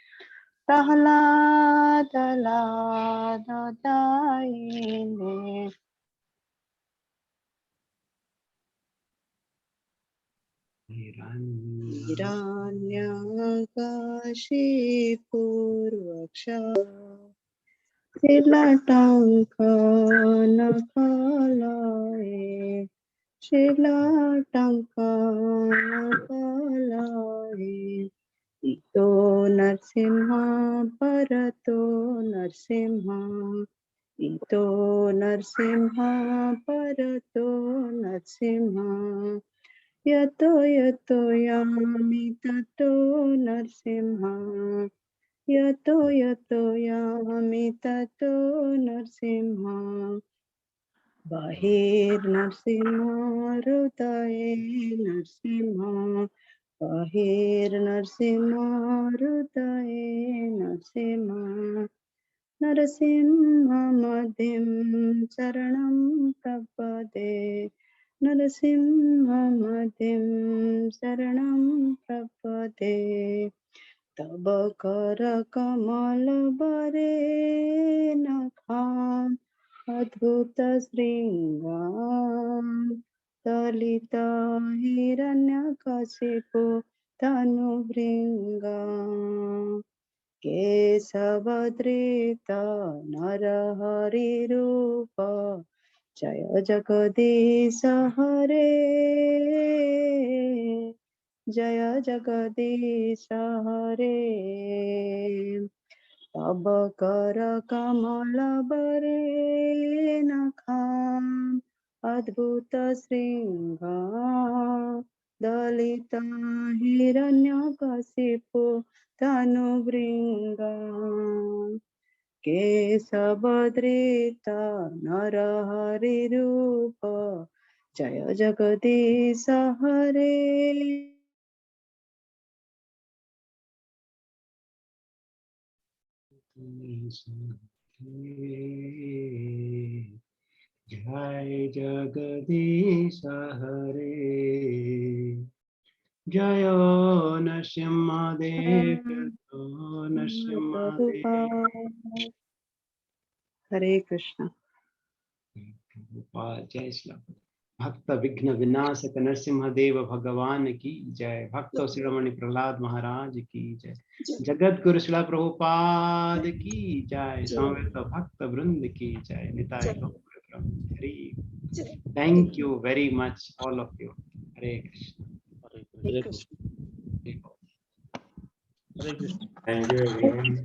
Prahaladaladaine. Hiranyakashipurvaksha Shilatankanakalaye Shilatankanakalaye Ito Narsimha Parato Narsimha Ito Narsimha Parato Narsimha Yato yato yami tato narsimha. Yato yato yami tato narsimha. Bahir narsimha hrudaye narsimha. Bahir narsimha hrudaye narsimha. Narasimha madhyam charanam prapade. Narasimha madhyam saranam prapade. Taba kara kamal bare nakham adbhuta sringam dalita hiranyakasipu tanu vringam kesavadrita narahari rupa jaya jagadisha hare jaya jagadisha hare tab kara kamala bare nakham adbhuta sringha dalita hiranyakasipu tanu vringam kesavadrita narahari rupa jaya jagadisha hare Jai Jagadisha Hare. Jayo Nrsimhadev, Jayo Nrsimhadev. Hare Krishna. Prabhupada, Jai Shri Bhakta Vigna Vinasaka Nrsimhadev Bhagavan ki Jai. Bhakta Shiramani Prahlad Maharaj ki Jai. Jagat Guru Srila Prabhupada ki Jai. Samveta Bhakta Vrind ki Jai. Nitai Gaura Hari. Thank you very much, all of you. Hare Krishna. Hare Krishna. Hare Krishna. Thank you, everyone.